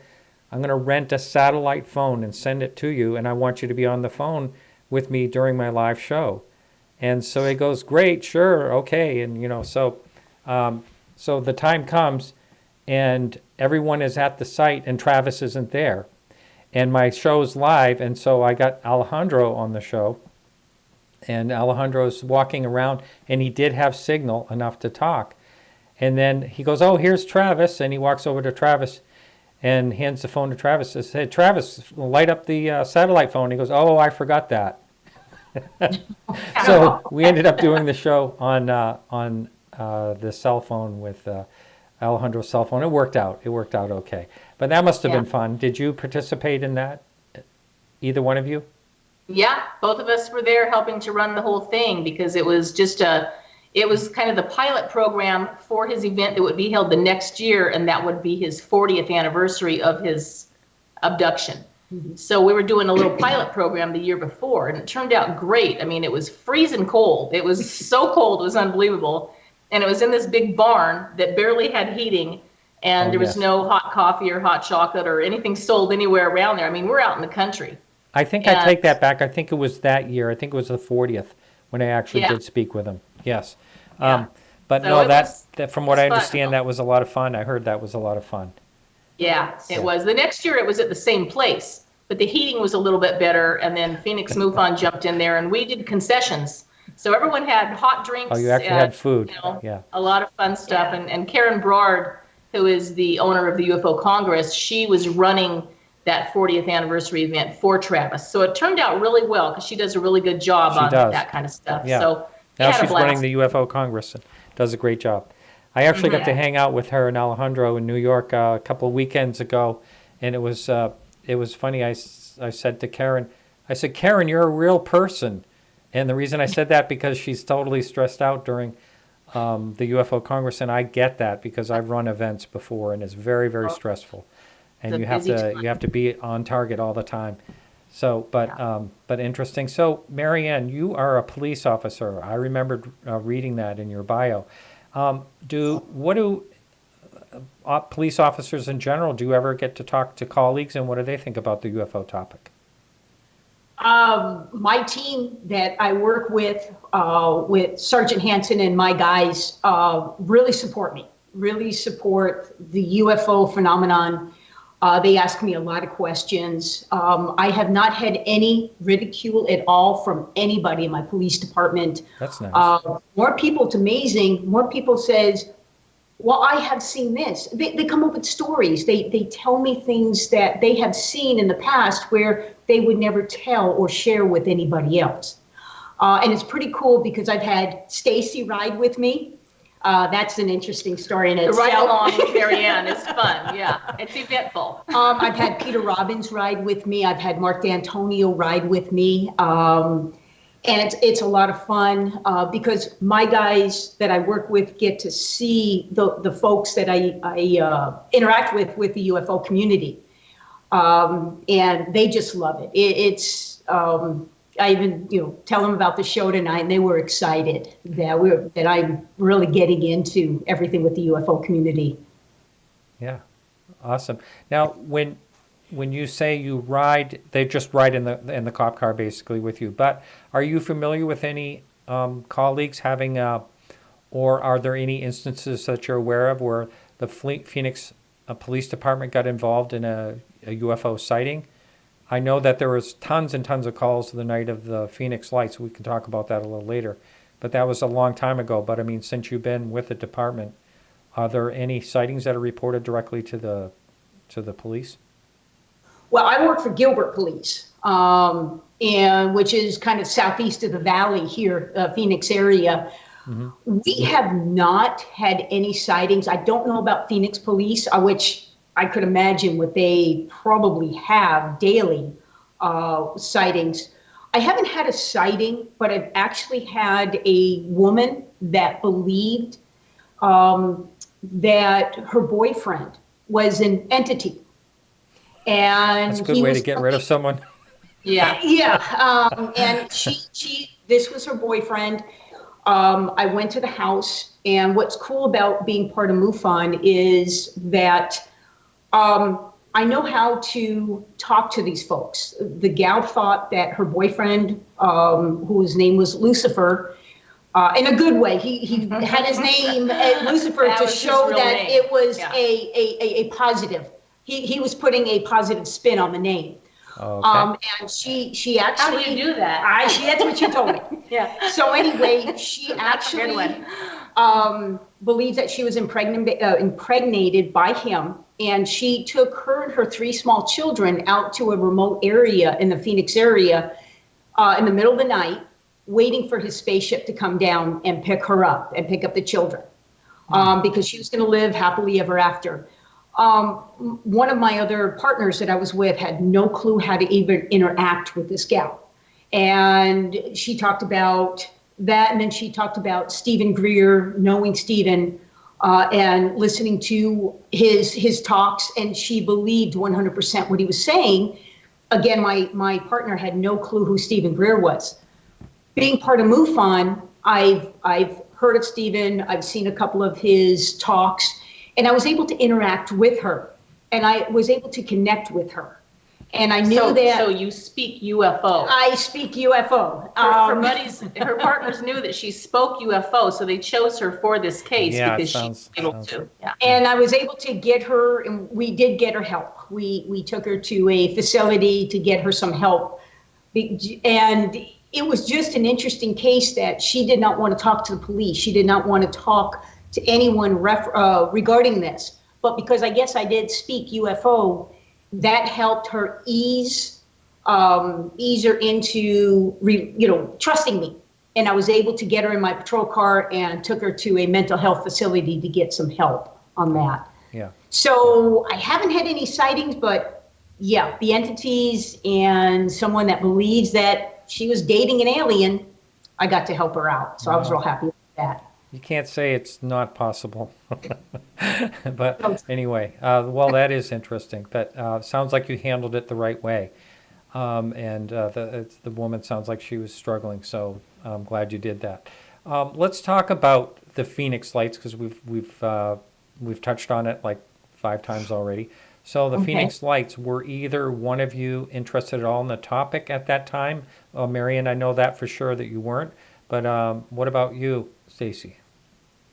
to rent a satellite phone and send it to you, and I want you to be on the phone with me during my live show. And so he goes, great, sure, okay. And, so the time comes, and everyone is at the site, and Travis isn't there. And my show's live, and so I got Alejandro on the show. And Alejandro's walking around, and he did have signal enough to talk. And then he goes, oh, here's Travis. And he walks over to Travis and hands the phone to Travis and says, hey, Travis, light up the satellite phone. He goes, oh, I forgot that. So we ended up doing the show on the cell phone with Alejandro's cell phone. It worked out. It worked out okay. But that must have been fun. Did you participate in that? Either one of you? Yeah, both of us were there helping to run the whole thing because it was just it was kind of the pilot program for his event that would be held the next year, and that would be his 40th anniversary of his abduction. Mm-hmm. So we were doing a little pilot program the year before, and it turned out great. I mean, it was freezing cold. It was so cold, it was unbelievable. And it was in this big barn that barely had heating, and there was no hot coffee or hot chocolate or anything sold anywhere around there. I mean, we're out in the country. I think I take that back. I think it was that year. I think it was the 40th when I actually did speak with him. Yes. But so no, that from what I understand, that was a lot of fun. I heard that was a lot of fun. Yeah, it was. The next year it was at the same place, but the heating was a little bit better, and then Phoenix MUFON jumped in there, and we did concessions. So everyone had hot drinks. Oh, you actually had food. A lot of fun stuff. Yeah. And Karen Broad, who is the owner of the UFO Congress, she was running that 40th anniversary event for Travis. So it turned out really well because she does a really good job on that kind of stuff. Yeah. So now she's running the UFO Congress and does a great job. I actually got to hang out with her and Alejandro in New York a couple of weekends ago, and it was funny. I said to Karen, Karen, you're a real person. And the reason I said that because she's totally stressed out during the UFO Congress, and I get that because I've run events before, and it's very, very stressful, and you have to be on target all the time. So, but interesting. So, Marianne, you are a police officer. I remembered reading that in your bio. What do police officers in general, do you ever get to talk to colleagues, and what do they think about the UFO topic? My team that I work with Sergeant Hansen and my guys, really support me, really support the UFO phenomenon. They ask me a lot of questions. I have not had any ridicule at all from anybody in my police department. That's nice. More people, it's amazing. More people says, well, I have seen this. They come up with stories. They tell me things that they have seen in the past where they would never tell or share with anybody else. And it's pretty cool because I've had Stacey ride with me. That's an interesting story in itself. The ride along with Marianne is fun. Yeah, it's eventful. I've had Peter Robbins ride with me. I've had Mark D'Antonio ride with me. And it's a lot of fun because my guys that I work with get to see the folks that I interact with the UFO community. And they just love it. It's I even tell them about the show tonight, and they were excited that I'm really getting into everything with the UFO community. Yeah, awesome. Now, when you say you ride, they just ride in the cop car basically with you. But are you familiar with any colleagues having, or are there any instances that you're aware of where the Phoenix Police Department got involved in a UFO sighting? I know that there was tons and tons of calls the night of the Phoenix Lights. We can talk about that a little later. But that was a long time ago. But I mean, since you've been with the department, are there any sightings that are reported directly to the police? Well, I work for Gilbert Police, and which is kind of southeast of the valley here, Phoenix area. Mm-hmm. We have not had any sightings. I don't know about Phoenix Police, which I could imagine what they probably have daily sightings. I haven't had a sighting, but I've actually had a woman that believed that her boyfriend was an entity. And that's a good way to get rid of someone. Yeah. Yeah. And this was her boyfriend. I went to the house, and what's cool about being part of MUFON is that I know how to talk to these folks. The gal thought that her boyfriend, whose name was Lucifer, in a good way, he had his name Lucifer to show that name. It was a positive. He was putting a positive spin on the name. Okay. And she actually. How do you do that? That's what she told me. Yeah. So anyway, she actually believed that she was impregnated by him, and she took her and her 3 small children out to a remote area in the Phoenix area in the middle of the night, waiting for his spaceship to come down and pick her up and pick up the children, because she was going to live happily ever after. One of my other partners that I was with had no clue how to even interact with this gal. And she talked about that. And then she talked about Stephen Greer, knowing Stephen, and listening to his talks. And she believed 100% what he was saying. Again, my partner had no clue who Stephen Greer was. Being part of MUFON, I've heard of Stephen. I've seen a couple of his talks. And I was able to interact with her, and I was able to connect with her. And I knew that. So you speak UFO. I speak UFO. Her partners knew that she spoke UFO, so they chose her for this case because she was able to. Yeah. And I was able to get her, and we did get her help. We took her to a facility to get her some help. And it was just an interesting case that she did not want to talk to the police. She did not want to talk to anyone regarding this. But because I guess I did speak UFO, that helped her ease her into trusting me. And I was able to get her in my patrol car and took her to a mental health facility to get some help on that. Yeah. So I haven't had any sightings, but yeah, the entities and someone that believes that she was dating an alien, I got to help her out. So I was real happy with that. You can't say it's not possible. But anyway, well, that is interesting. But sounds like you handled it the right way. And the woman sounds like she was struggling, so I'm glad you did that. Let's talk about the Phoenix Lights, because we've touched on it like 5 times already. So the Phoenix Lights, were either one of you interested at all in the topic at that time? Marianne, I know that for sure that you weren't. But what about you, Stacey?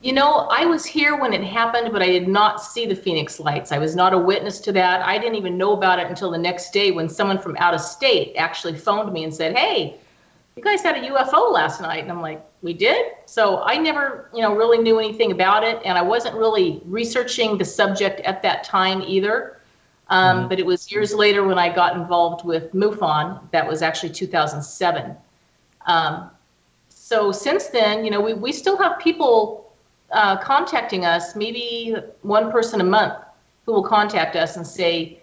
I was here when it happened, but I did not see the Phoenix Lights. I was not a witness to that. I didn't even know about it until the next day when someone from out of state actually phoned me and said, "Hey, you guys had a UFO last night." And I'm like, "We did?" So I never, really knew anything about it. And I wasn't really researching the subject at that time either. But it was years later when I got involved with MUFON. That was actually 2007. So since then, we still have people contacting us, maybe one person a month who will contact us and say,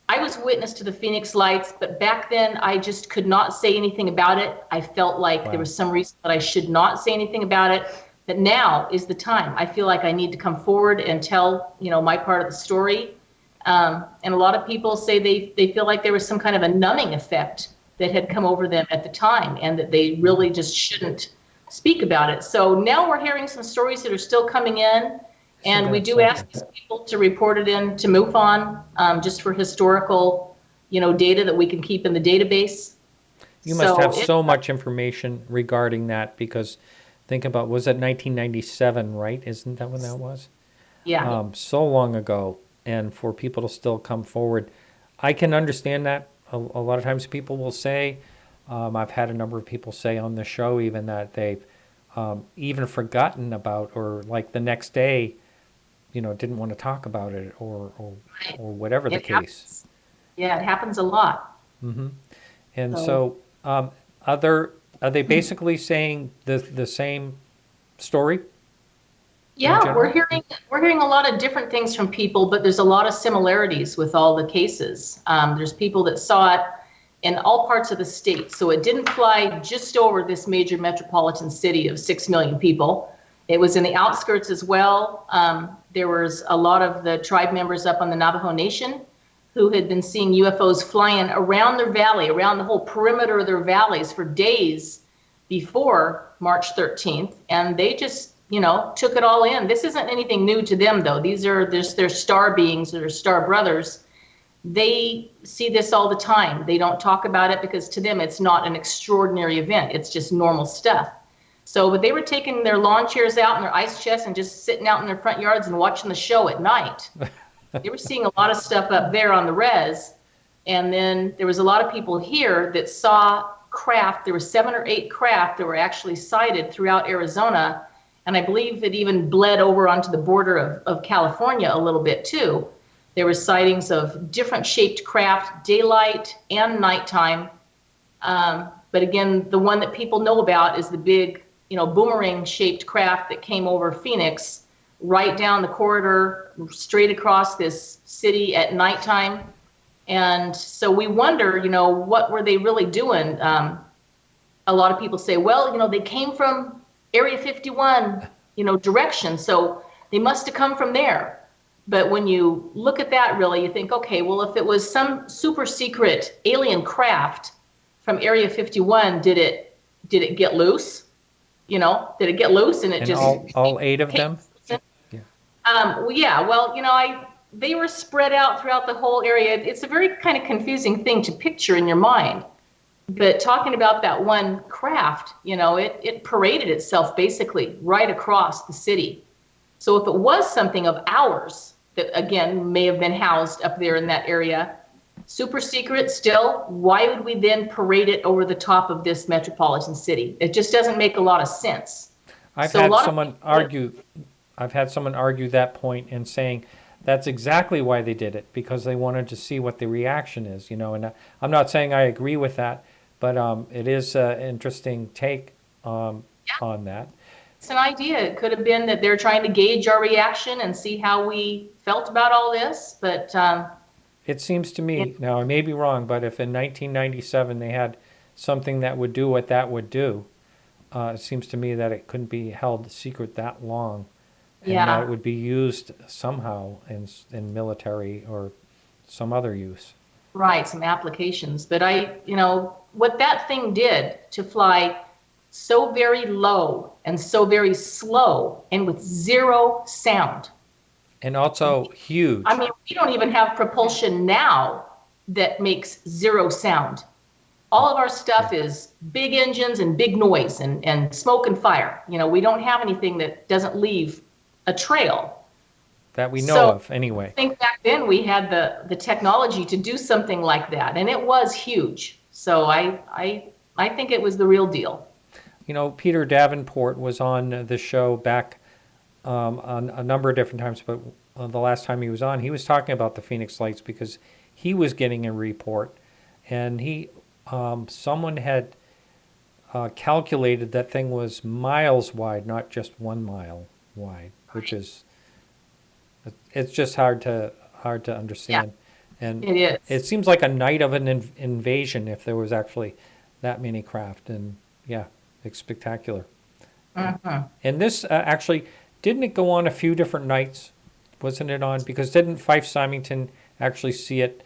I was witness to the Phoenix lights, but back then I just could not say anything about it. I felt like there was some reason that I should not say anything about it. But now is the time. I feel like I need to come forward and tell, my part of the story. And a lot of people say they feel like there was some kind of a numbing effect that had come over them at the time, and that they really just shouldn't speak about it. So now we're hearing some stories that are still coming in, and we do ask these people to report it in to MUFON, just for historical, data that we can keep in the database. You must have so much information regarding that, because think about, was it 1997, right? Isn't that when that was? Yeah. So long ago, and for people to still come forward, I can understand that. A lot of times people will say, I've had a number of people say on the show even that they've even forgotten about, or like the next day, didn't want to talk about it, or whatever the case. Yeah, it happens a lot. Mm-hmm. And so are they basically saying the same story? Yeah, we're hearing a lot of different things from people, but there's a lot of similarities with all the cases. There's people that saw it in all parts of the state. So it didn't fly just over this major metropolitan city of 6 million people. It was in the outskirts as well. There was a lot of the tribe members up on the Navajo Nation who had been seeing UFOs flying around their valley, around the whole perimeter of their valleys for days before March 13th. And they just, took it all in. This isn't anything new to them, though. These are their star beings, their star brothers. They see this all the time. They don't talk about it because to them it's not an extraordinary event. It's just normal stuff. So, but they were taking their lawn chairs out and their ice chests and just sitting out in their front yards and watching the show at night. They were seeing a lot of stuff up there on the res. And then there was a lot of people here that saw craft. There were 7 or 8 craft that were actually sighted throughout Arizona. And I believe it even bled over onto the border of California a little bit too. There were sightings of different shaped craft, daylight and nighttime. But again, the one that people know about is the big, boomerang shaped craft that came over Phoenix, right down the corridor, straight across this city at nighttime. And so we wonder, what were they really doing? A lot of people say, well, they came from Area 51, direction. So they must have come from there. But when you look at that, really, you think, okay, well, if it was some super secret alien craft from Area 51, did it get loose? Did it get loose and it just all 8 of them? They were spread out throughout the whole area. It's a very kind of confusing thing to picture in your mind. But talking about that one craft, it paraded itself basically right across the city. So if it was something of ours that, again, may have been housed up there in that area, super secret still, why would we then parade it over the top of this metropolitan city? It just doesn't make a lot of sense. I've had someone argue that point and saying that's exactly why they did it, because they wanted to see what the reaction is, and I'm not saying I agree with that, but it is an interesting take on that. It's an idea. It could have been that they're trying to gauge our reaction and see how we felt about all this, but it seems to me, now I may be wrong, but if in 1997 they had something that would do what that would do, it seems to me that it couldn't be held secret that long, and that it would be used somehow in military or some other use. Right, some applications. But what that thing did to fly so very low and so very slow and with zero sound. And also huge. I mean, we don't even have propulsion now that makes zero sound. All of our stuff is big engines and big noise and smoke and fire. We don't have anything that doesn't leave a trail. That we know of, anyway. I think back then we had the technology to do something like that, and it was huge. So I think it was the real deal. Peter Davenport was on the show back on a number of different times, but the last time he was on, he was talking about the Phoenix Lights because he was getting a report, and someone had calculated that thing was miles wide, not just 1 mile wide, which is, it's just hard to understand. And It is. it seems like a night of an invasion if there was actually that many craft. And yeah, it's spectacular. And this actually, didn't it go on a few different nights? Wasn't it on? Because didn't Fife Symington actually see it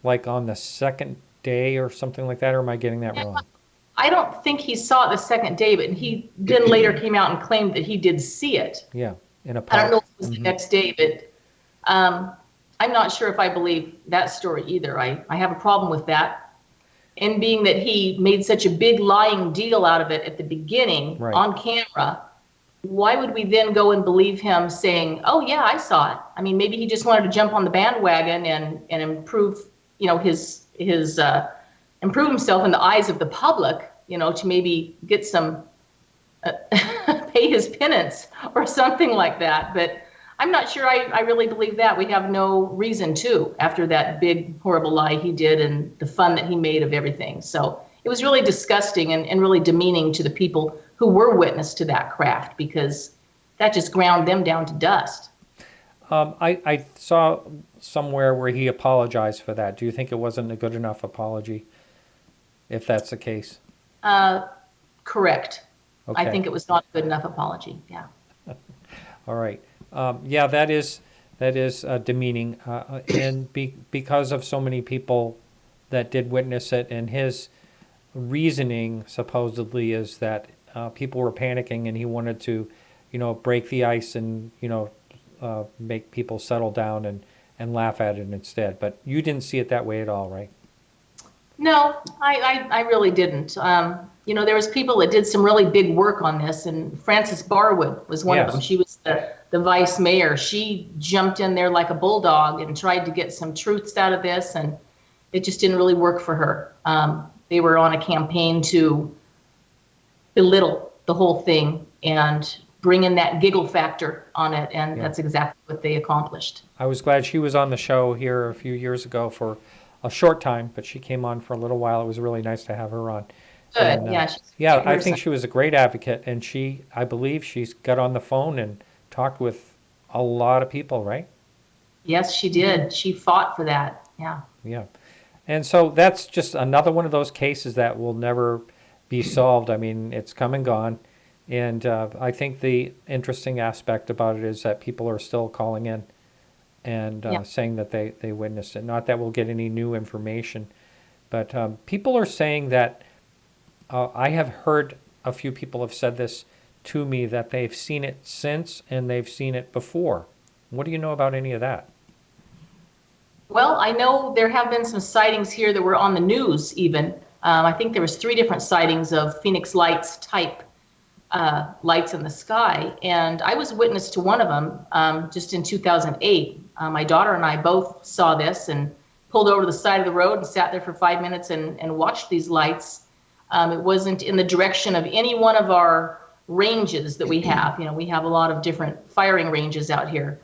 like on the second day or something like that? Or am I getting that wrong? I don't think he saw it the second day, but he then later came out and claimed that he did see it. Yeah, in a I don't know if it was Mm-hmm. the next day, but I'm not sure if I believe that story either. I have a problem with that. And being that he made such a big lying deal out of it at the beginning Right. on camera, why would we then go and believe him saying, oh, yeah, I saw it? I mean, maybe he just wanted to jump on the bandwagon and improve, you know, his improve himself in the eyes of the public, you know, to maybe get some, pay his penance or something like that. But I'm not sure I really believe that. We have no reason to, after that big, horrible lie he did and the fun that he made of everything. So it was really disgusting and really demeaning to the people who were witness to that craft, because that just ground them down to dust. I saw somewhere where he apologized for that. Do you think it wasn't a good enough apology, if that's the case? Correct. Okay. I think it was not a good enough apology. Yeah. All right. Yeah, that is demeaning, and because of so many people that did witness it, and his reasoning supposedly is that people were panicking, and he wanted to, you know, break the ice and, you know, make people settle down and laugh at it instead. But you didn't see it that way at all, right? No, I really didn't. You know, there was people that did some really big work on this, and Frances Barwood was one of Yes. them. She was the vice mayor. She jumped in there like a bulldog and tried to get some truths out of this, and it just didn't really work for her. They were on a campaign to belittle the whole thing and bring in that giggle factor on it, and Yeah. that's exactly what they accomplished. I was glad she was on the show here a few years ago for a short time, but she came on for a little while. It was really nice to have her on. Good, And, yeah. She's a yeah, good I person. think she was a great advocate, and I believe she's got on the phone and talked with a lot of people, right? Yes, she did. She fought for that. Yeah. Yeah. And so that's just another one of those cases that will never be solved. I mean, it's come and gone. And I think the interesting aspect about it is that people are still calling in and Yeah. saying that they witnessed it. Not that we'll get any new information, but people are saying that, I have heard a few people have said this to me, that they've seen it since and they've seen it before. What do you know about any of that? Well, I know there have been some sightings here that were on the news even. I think there was 3 different sightings of Phoenix lights type lights in the sky. And I was witness to one of them just in 2008. My daughter and I both saw this and pulled over to the side of the road and sat there for 5 minutes and watched these lights. It wasn't in the direction of any one of our ranges that we have. You know, we have a lot of different firing ranges out here.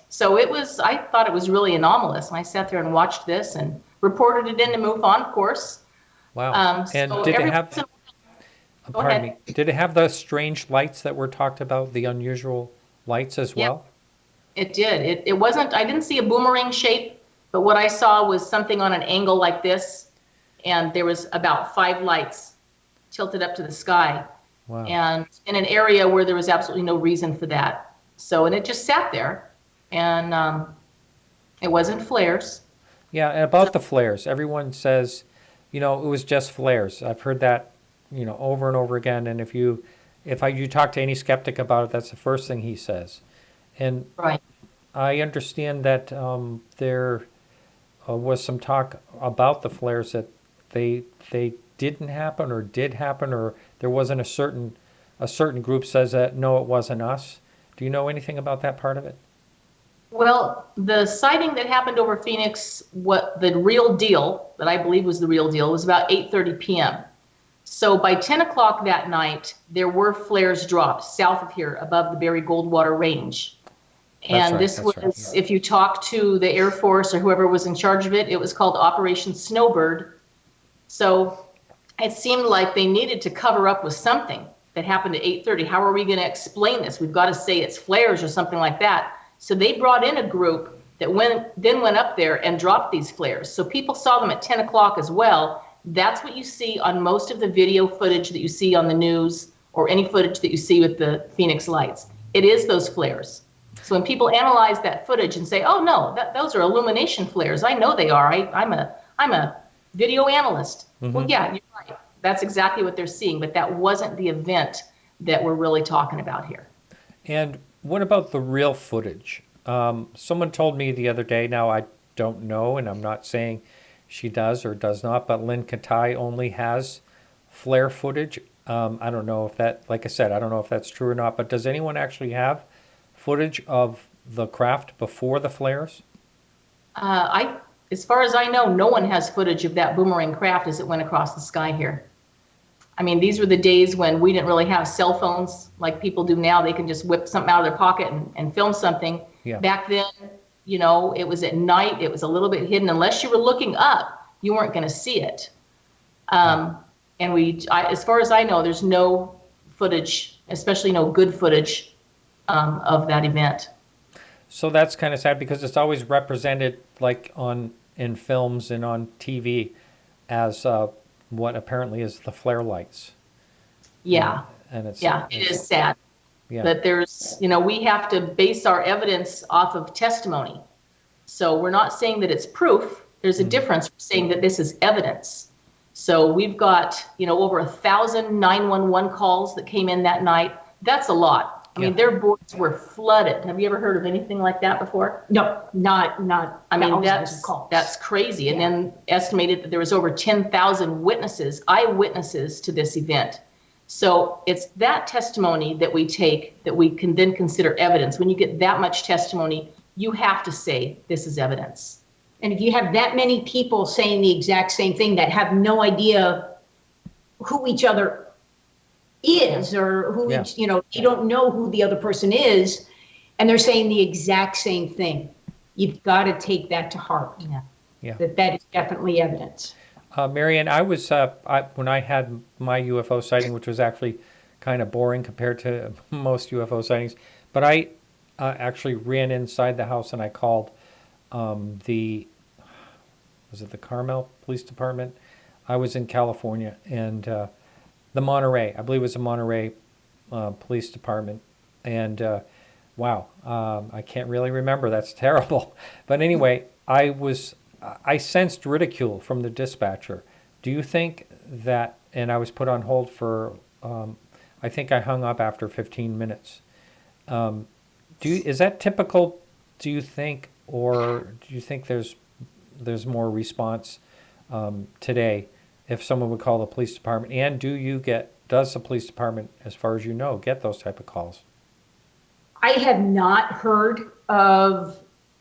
So I thought it was really anomalous. And I sat there and watched this and reported it into MUFON, of course. Wow. And So did it every have, once in a- Go pardon ahead. me, did it have the strange lights that were talked about, the unusual lights as Yeah. well? It did. It wasn't, I didn't see a boomerang shape, but what I saw was something on an angle like this. And there was about 5 lights tilted up to the sky. Wow. And in an area where there was absolutely no reason for that. So, and it just sat there, and it wasn't flares. Yeah, and about the flares, everyone says, you know, it was just flares. I've heard that, you know, over and over again. And if you talk to any skeptic about it, that's the first thing he says. And Right. I understand that there was some talk about the flares that they didn't happen or did happen, or there wasn't a certain group says that no, it wasn't us. Do you know anything about that part of it? Well, the sighting that happened over Phoenix, what the real deal, that I believe was the real deal, was about 8:30 p.m. So by 10 o'clock that night, there were flares dropped south of here above the Berry Goldwater Range. And this was, if you talk to the Air Force or whoever was in charge of it, it was called Operation Snowbird. So it seemed like they needed to cover up with something that happened at 8:30. How are we going to explain this? We've got to say it's flares or something like that. So they brought in a group that then went up there and dropped these flares. So people saw them at 10 o'clock as well. That's what you see on most of the video footage that you see on the news or any footage that you see with the Phoenix lights. It is those flares. So when people analyze that footage and say, "Oh no, those are illumination flares," I know they are. I'm a video analyst. Well, yeah, you're right. That's exactly what they're seeing, but that wasn't the event that we're really talking about here. And what about the real footage? Someone told me the other day, now I don't know, and I'm not saying she does or does not, but Lynn Katai only has flare footage. I don't know if that, like I said, I don't know if that's true or not, but does anyone actually have footage of the craft before the flares? As far as I know, no one has footage of that boomerang craft as it went across the sky here. I mean, these were the days when we didn't really have cell phones like people do now. They can just whip something out of their pocket and film something. Yeah. Back then, you know, it was at night. It was a little bit hidden. Unless you were looking up, you weren't going to see it. And as far as I know, there's no footage, especially no good footage of that event. So that's kind of sad because it's always represented like in films and on TV as what apparently is the flare lights. Yeah. And it is sad. Yeah. But there's, you know, we have to base our evidence off of testimony. So we're not saying that it's proof. There's a difference from saying that this is evidence. So we've got, you know, over 1,000 911 calls that came in that night. That's a lot. I mean, their boards were flooded. Have you ever heard of anything like that before? No, not. I mean, that's crazy. And then estimated that there was over 10,000 witnesses, eyewitnesses to this event. So it's that testimony that we take that we can then consider evidence. When you get that much testimony, you have to say this is evidence. And if you have that many people saying the exact same thing that have no idea who each other is or who each, you know, you don't know who the other person is, and they're saying the exact same thing, you've got to take that to heart. That is definitely evidence. Marianne, I was when I had my UFO sighting, which was actually kind of boring compared to most UFO sightings, but I actually ran inside the house and I called was it the Carmel Police Department? I was in California, and the Monterey, I believe it was the Monterey Police Department, and wow, I can't really remember. That's terrible. But anyway, I sensed ridicule from the dispatcher. Do you think that, and I was put on hold for, I think I hung up after 15 minutes. Is that typical, do you think, or do you think there's more response today if someone would call the police department? And does the police department, as far as you know, get those type of calls? I have not heard of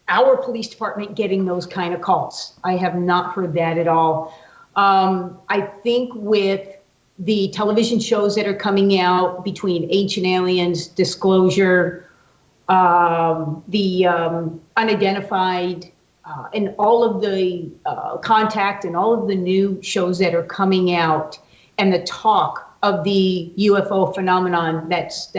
our police department getting those kind of calls. I have not heard that at all. I think with the television shows that are coming out between Ancient Aliens, Disclosure, the Unidentified, and all of the Contact and all of the new shows that are coming out, and the talk of the UFO phenomenon, that's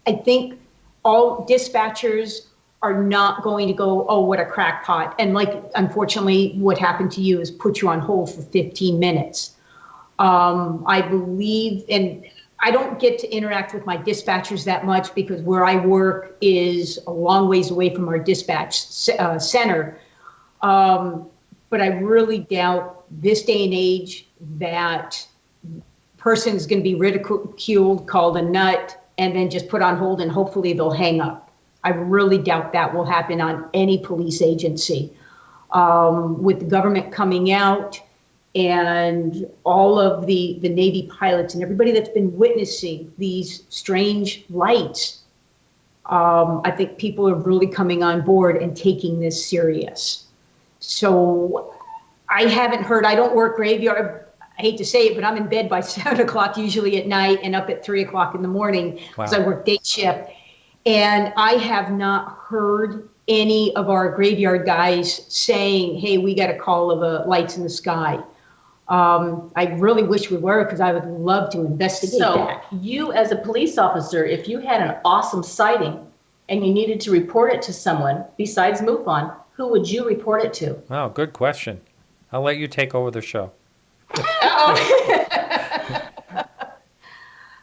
I think all dispatchers are not going to go, oh, what a crackpot. And like, unfortunately, what happened to you is put you on hold for 15 minutes. I believe, and I don't get to interact with my dispatchers that much because where I work is a long ways away from our dispatch center. But I really doubt this day and age that person is going to be ridiculed, called a nut, and then just put on hold and hopefully they'll hang up. I really doubt that will happen on any police agency. With the government coming out and all of the Navy pilots and everybody that's been witnessing these strange lights, I think people are really coming on board and taking this serious. So I haven't heard, I don't work graveyard. I hate to say it, but I'm in bed by 7 o'clock usually at night and up at 3 o'clock in the morning because I work day shift. And I have not heard any of our graveyard guys saying, hey, we got a call of lights in the sky. I really wish we were, because I would love to investigate that. So you, as a police officer, if you had an awesome sighting and you needed to report it to someone besides MUFON, who would you report it to? Wow, good question. I'll let you take over the show.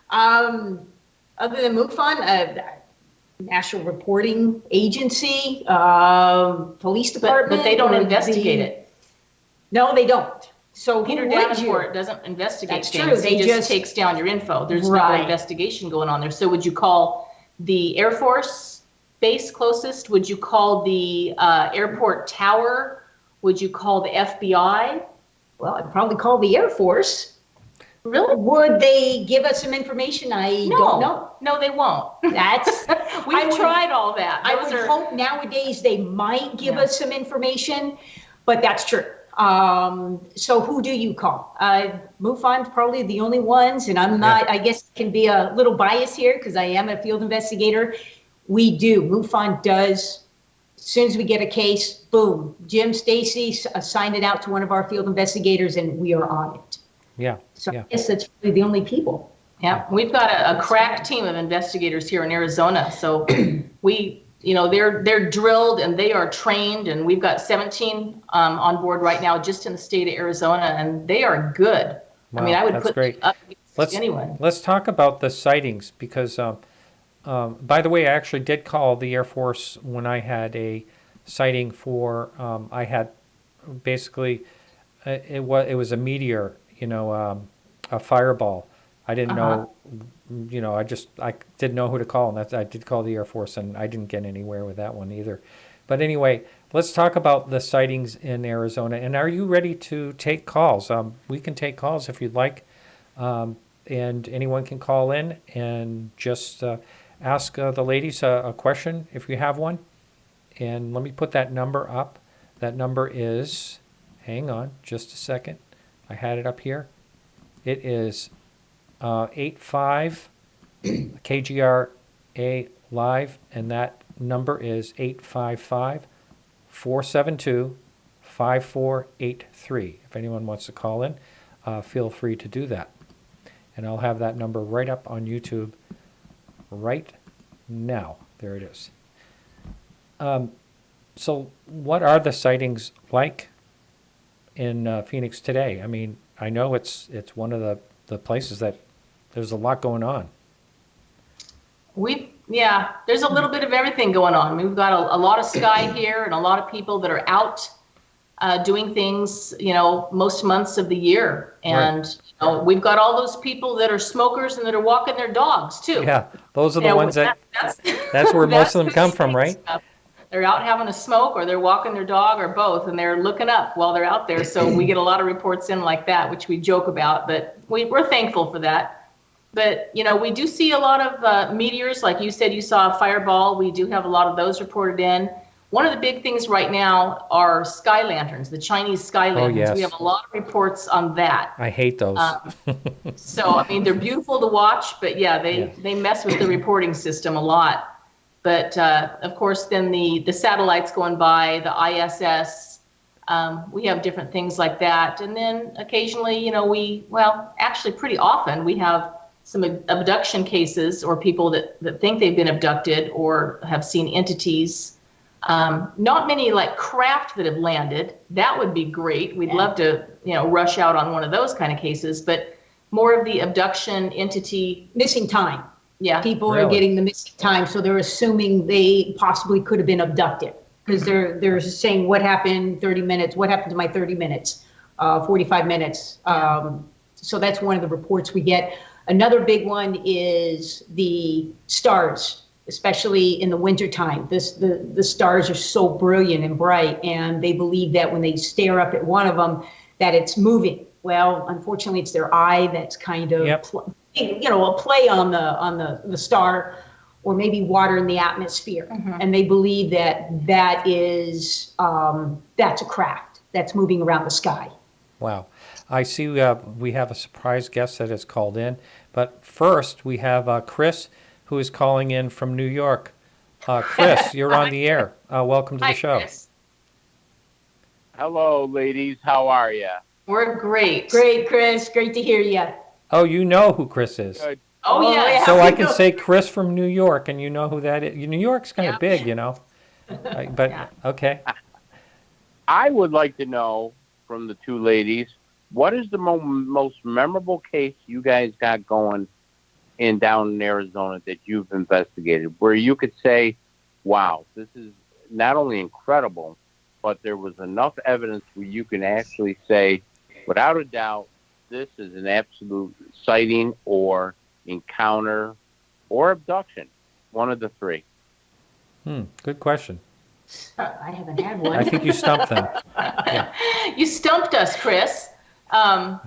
Other than MUFON, National Reporting Agency, Police Department. But they don't investigate it. No, they don't. So Peter who would you? Davenport doesn't investigate That's things. true. They He just takes down your info. There's no Right. investigation going on there. So would you call the Air Force base closest? Would you call the airport tower? Would you call the FBI? Well, I'd probably call the Air Force. Really? Would they give us some information? I don't know. No, they won't. That's We've tried all that. I Those would are- hope nowadays they might give us some information, but that's true. So who do you call? MUFON's probably the only ones, and I'm not, I guess can be a little biased here because I am a field investigator. We do. MUFON does. As soon as we get a case, boom, Jim, Stacey assigned it out to one of our field investigators, and we are on it. Yeah. So yeah. I guess that's really the only people. Yeah, we've got a crack team of investigators here in Arizona. So they're drilled and they are trained, and we've got 17 on board right now just in the state of Arizona, and they are good. Wow, I mean, I would that's put great. them up against anyone. Let's talk about the sightings because, by the way, I actually did call the Air Force when I had a sighting for. I had basically it was a meteor, a fireball. I didn't know, I didn't know who to call, and I did call the Air Force, and I didn't get anywhere with that one either. But anyway, let's talk about the sightings in Arizona. And are you ready to take calls? We can take calls if you'd like, and anyone can call in and just ask the ladies a question if you have one. And let me put that number up. That number is, hang on just a second. I had it up here. It is 85 KGRA live, and that number is 855-472-5483. If anyone wants to call in, feel free to do that. And I'll have that number right up on YouTube right now. There it is. So what are the sightings like in Phoenix today? I mean, I know it's one of the places that there's a lot going on. There's a little bit of everything going on. We've got a lot of sky here and a lot of people that are out doing things, most months of the year. And we've got all those people that are smokers and that are walking their dogs too. Yeah, those are the ones that's where most of them come from, right? They're out having a smoke, or they're walking their dog, or both, and they're looking up while they're out there. So we get a lot of reports in like that, which we joke about, but we're thankful for that. But, we do see a lot of meteors. Like you said, you saw a fireball. We do have a lot of those reported in. One of the big things right now are sky lanterns, the Chinese sky lanterns. Yes. We have a lot of reports on that. I hate those. So, I mean, they're beautiful to watch, but they mess with the reporting system a lot. But, of course, then the satellites going by, the ISS, we have different things like that. And then occasionally, actually pretty often we have some abduction cases, or people that think they've been abducted or have seen entities. Not many like craft that have landed. That would be great. We'd love to, rush out on one of those kind of cases, but more of the abduction entity. Missing time. Yeah. People Really? are getting the missing time, so they're assuming they possibly could have been abducted, because they're saying, what happened 30 minutes? What happened to my 30 minutes? 45 minutes. So that's one of the reports we get. Another big one is the stars, especially in the wintertime. The stars are so brilliant and bright, and they believe that when they stare up at one of them, that it's moving. Well, unfortunately, it's their eye that's kind of, a play on the star, or maybe water in the atmosphere. Mm-hmm. And they believe that is that's a craft that's moving around the sky. Wow. I see we have a surprise guest that has called in. But first, we have Chris, who is calling in from New York. Chris, you're on the air. Welcome to the show. Chris. Hello, ladies. How are you? We're great. Great, Chris. Great to hear you. Oh, you know who Chris is. Good. Oh, yeah. So I can say Chris from New York, and you know who that is. New York's kind of big, you know. But Yeah. okay. I would like to know from the two ladies, what is the most memorable case you guys got going down in Arizona that you've investigated, where you could say, wow, this is not only incredible, but there was enough evidence where you can actually say, without a doubt, this is an absolute sighting or encounter or abduction, one of the three. Good question. I haven't had one. I think you stumped them. You stumped us, Chris. I've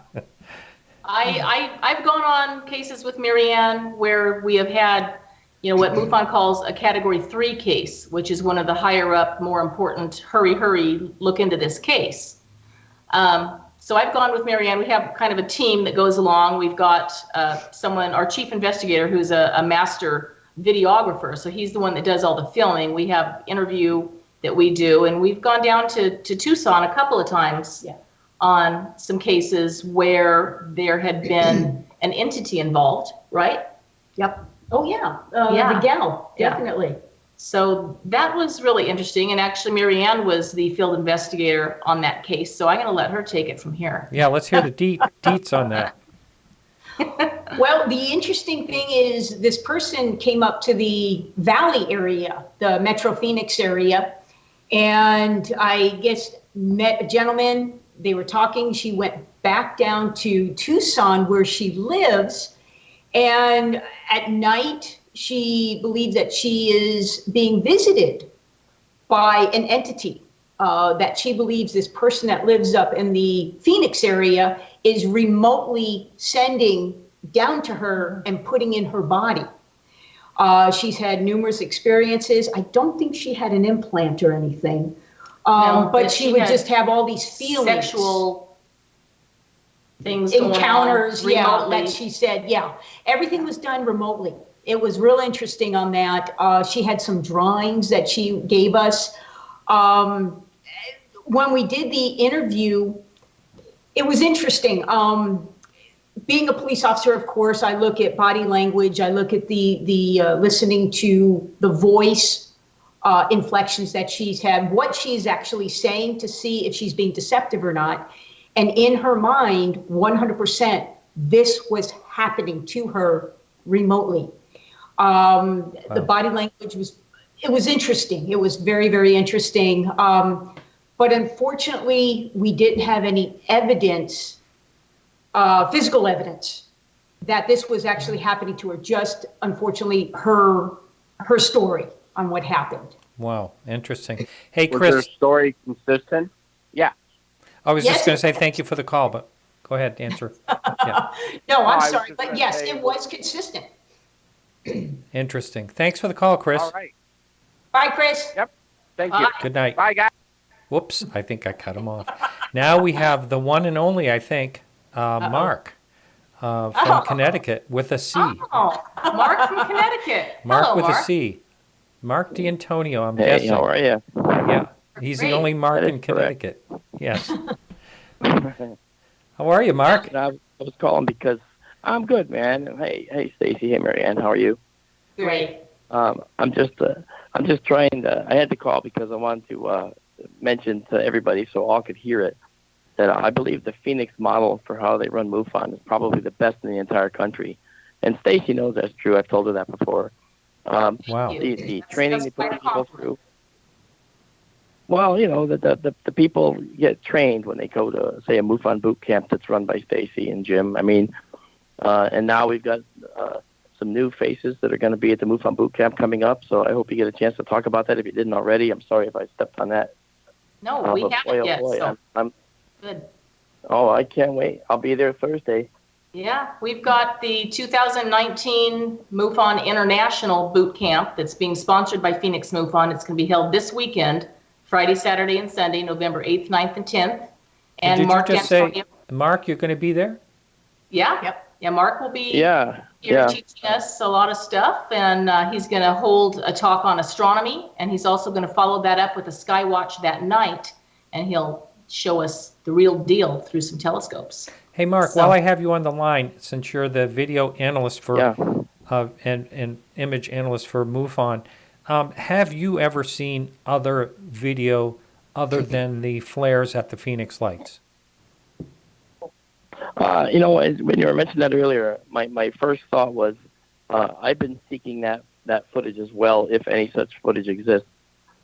gone on cases with Marianne where we have had, what MUFON calls a Category 3 case, which is one of the higher up, more important, hurry, look into this case. So I've gone with Marianne. We have kind of a team that goes along. We've got our chief investigator, who's a master videographer. So he's the one that does all the filming. We have interview that we do, and we've gone down to Tucson a couple of times on some cases where there had been an entity involved, right? Yep. Oh, yeah. Yeah. The gal, Yeah. definitely. So that was really interesting. And actually, Marianne was the field investigator on that case. So I'm going to let her take it from here. Yeah, let's hear the deets on that. Well, the interesting thing is this person came up to the Valley area, the Metro Phoenix area, and I guess met a gentleman. They were talking. She went back down to Tucson where she lives, and at night she believes that she is being visited by an entity, that she believes this person that lives up in the Phoenix area is remotely sending down to her and putting in her body. She's had numerous experiences. I don't think she had an implant or anything, No, but she would had just have all these feelings. Sexual things encounters, going on remotely. that she said, everything was done remotely. It was real interesting on that. She had some drawings that she gave us. When we did the interview, it was interesting. Being a police officer, of course, I look at body language. I look at the listening to the voice inflections that she's had, what she's actually saying to see if she's being deceptive or not. And in her mind, 100%, this was happening to her remotely. The body language was interesting. It was very, very interesting. But unfortunately, we didn't have any evidence, physical evidence, that this was actually happening to her. Just, unfortunately, her story on what happened. Wow, interesting. Hey, Was Chris. their story consistent? Yeah. I was Yes, just going it to say was. thank you for the call, but go ahead, answer. Yeah, No, I I'm was sorry, just but gonna yes, say- it was consistent. interesting. Thanks for the call, Chris. All right. Bye, Chris. Yep. Thank you. Bye. Good night. Bye, guys. Whoops, I think I cut him off. Now we have the one and only, I think, Mark from Connecticut with a C. Oh, Mark from Connecticut. Mark Hello, with Mark. a C. Mark D'Antonio, I'm Hey, guessing. how are you? Yeah, he's the Great. only Mark That in is correct. Connecticut. Yes. How are you, Mark? I was calling because I'm good, man. Hey, Stacey. Hey, Marianne. How are you? Great. I'm just trying to. I had to call because I wanted to mention to everybody so all could hear it that I believe the Phoenix model for how they run MUFON is probably the best in the entire country, and Stacey knows that's true. I've told her that before. Wow. The training they That's put quite a people compliment. through. Well, the people get trained when they go to, say, a MUFON boot camp that's run by Stacey and Jim. I mean, and now we've got some new faces that are going to be at the MUFON boot camp coming up. So I hope you get a chance to talk about that if you didn't already. I'm sorry if I stepped on that. No, we But haven't yet. So I'm good. oh, I can't wait. I'll be there Thursday. Yeah, we've got the 2019 MUFON International Boot Camp that's being sponsored by Phoenix MUFON. It's going to be held this weekend, Friday, Saturday, and Sunday, November 8th, 9th, and 10th. And Did Mark you just D'Antonio, say, Mark, you're going to be there? yeah, Mark will be Yeah, here yeah. teaching us a lot of stuff, and he's going to hold a talk on astronomy, and he's also going to follow that up with a Skywatch that night, and he'll show us the real deal through some telescopes. Hey, Mark, So- while I have you on the line, since you're the video analyst for Yeah. and image analyst for MUFON, have you ever seen other video other than the flares at the Phoenix lights? When you were mentioning that earlier, my first thought was I've been seeking that footage as well, if any such footage exists.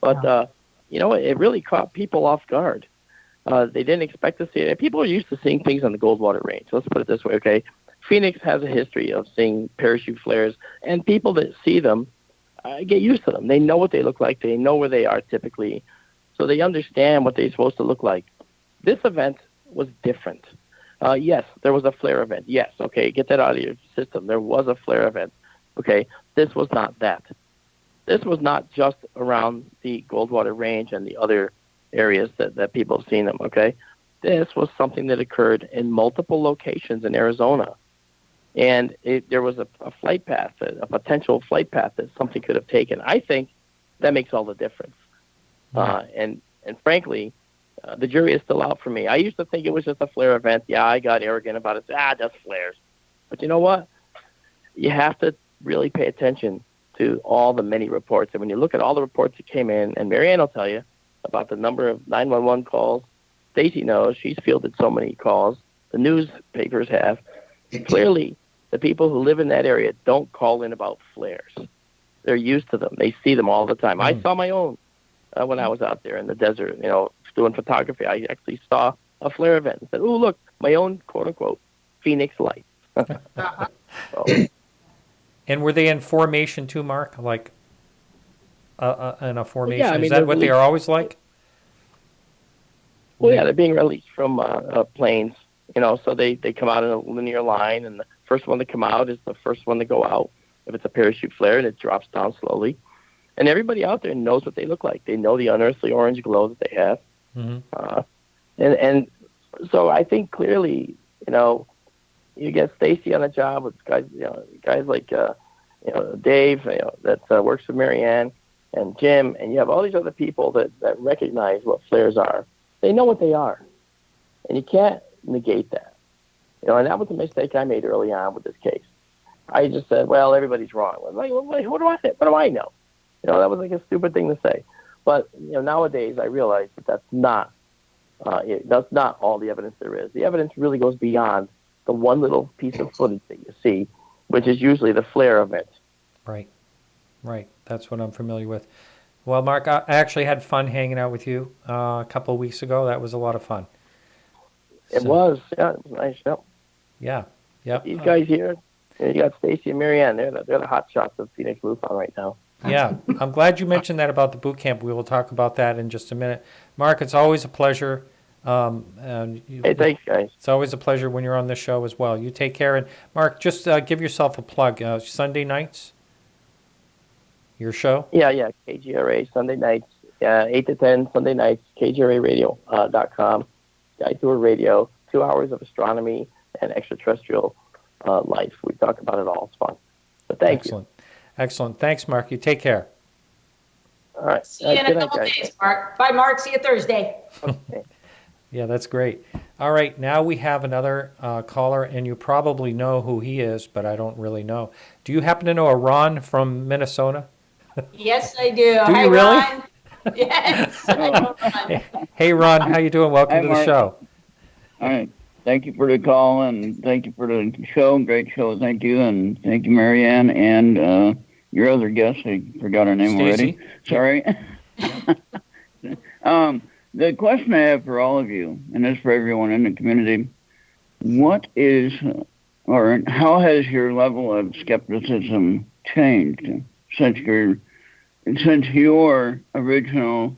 But, it really caught people off guard. They didn't expect to see it. And people are used to seeing things on the Goldwater Range. Let's put it this way, okay? Phoenix has a history of seeing parachute flares, and people that see them get used to them. They know what they look like. They know where they are typically. So they understand what they're supposed to look like. This event was different. Yes, there was a flare event. Yes, okay, get that out of your system. There was a flare event. Okay, this was not that. This was not just around the Goldwater Range and the other areas that people have seen them, okay? This was something that occurred in multiple locations in Arizona. And there was a flight path, a potential flight path that something could have taken. I think that makes all the difference. And frankly, the jury is still out for me. I used to think it was just a flare event. Yeah, I got arrogant about it. Just flares. But you know what? You have to really pay attention to all the many reports. And when you look at all the reports that came in, and Marianne will tell you about the number of 911 calls, Stacey knows. She's fielded so many calls. The newspapers have. Clearly, the people who live in that area don't call in about flares. They're used to them. They see them all the time. I saw my own when I was out there in the desert, doing photography. I actually saw a flare event and said, "Oh, look, my own quote-unquote Phoenix light." So, And were they in formation too, Mark? Like in a formation? Yeah, I mean, Is that what they are always like? well, yeah, they're being released from planes, so they come out in a linear line, and the first one to come out is the first one to go out. If it's a parachute flare, and it drops down slowly. And everybody out there knows what they look like. They know the unearthly orange glow that they have. Mm-hmm. And so I think clearly, you get Stacey on a job with guys like, Dave, that works with Marianne, and Jim, and you have all these other people that recognize what flares are. They know what they are. And you can't negate that. And that was a mistake I made early on with this case. I just said, well, everybody's wrong. I was like, well, what do I know? That was like a stupid thing to say. But, nowadays I realize that's not all the evidence there is. The evidence really goes beyond the one little piece of footage that you see, which is usually the flare event. Right. That's what I'm familiar with. Well, Mark, I actually had fun hanging out with you a couple of weeks ago. That was a lot of fun. It was nice. Yep. Yeah. Yep. These guys here, you got Stacey and Marianne. They're the hot shots of Phoenix MUFON right now. Yeah. I'm glad you mentioned that about the boot camp. We will talk about that in just a minute. Mark, it's always a pleasure. Hey, thanks, guys. It's always a pleasure when you're on the show as well. You take care. And Mark, just give yourself a plug. Sunday nights, your show? Yeah. KGRA, Sunday nights, 8 to 10, Sunday nights, KGRAradio.com, Sky Tour Radio, 2 hours of astronomy and extraterrestrial life. We talk about it all. It's fun. But thank you. Excellent. Thanks, Mark. You take care. All right. See you in a couple days, Mark. Bye, Mark. See you Thursday. Okay. Yeah, that's great. All right, now we have another caller, and you probably know who he is, but I don't really know. Do you happen to know a Ron from Minnesota? Yes, I do. Do Hi, you really? Ron. Yes. I know Ron. Hey, Ron, how you doing? Welcome Hi, to the Mark. show. All right. Thank you for the call, and thank you for the show. Great show. Thank you. And thank you, Marianne, and your other guest. I forgot her name Stacey. already. Sorry. The question I have for all of you, and this for everyone in the community, what is, or how has your level of skepticism changed since your original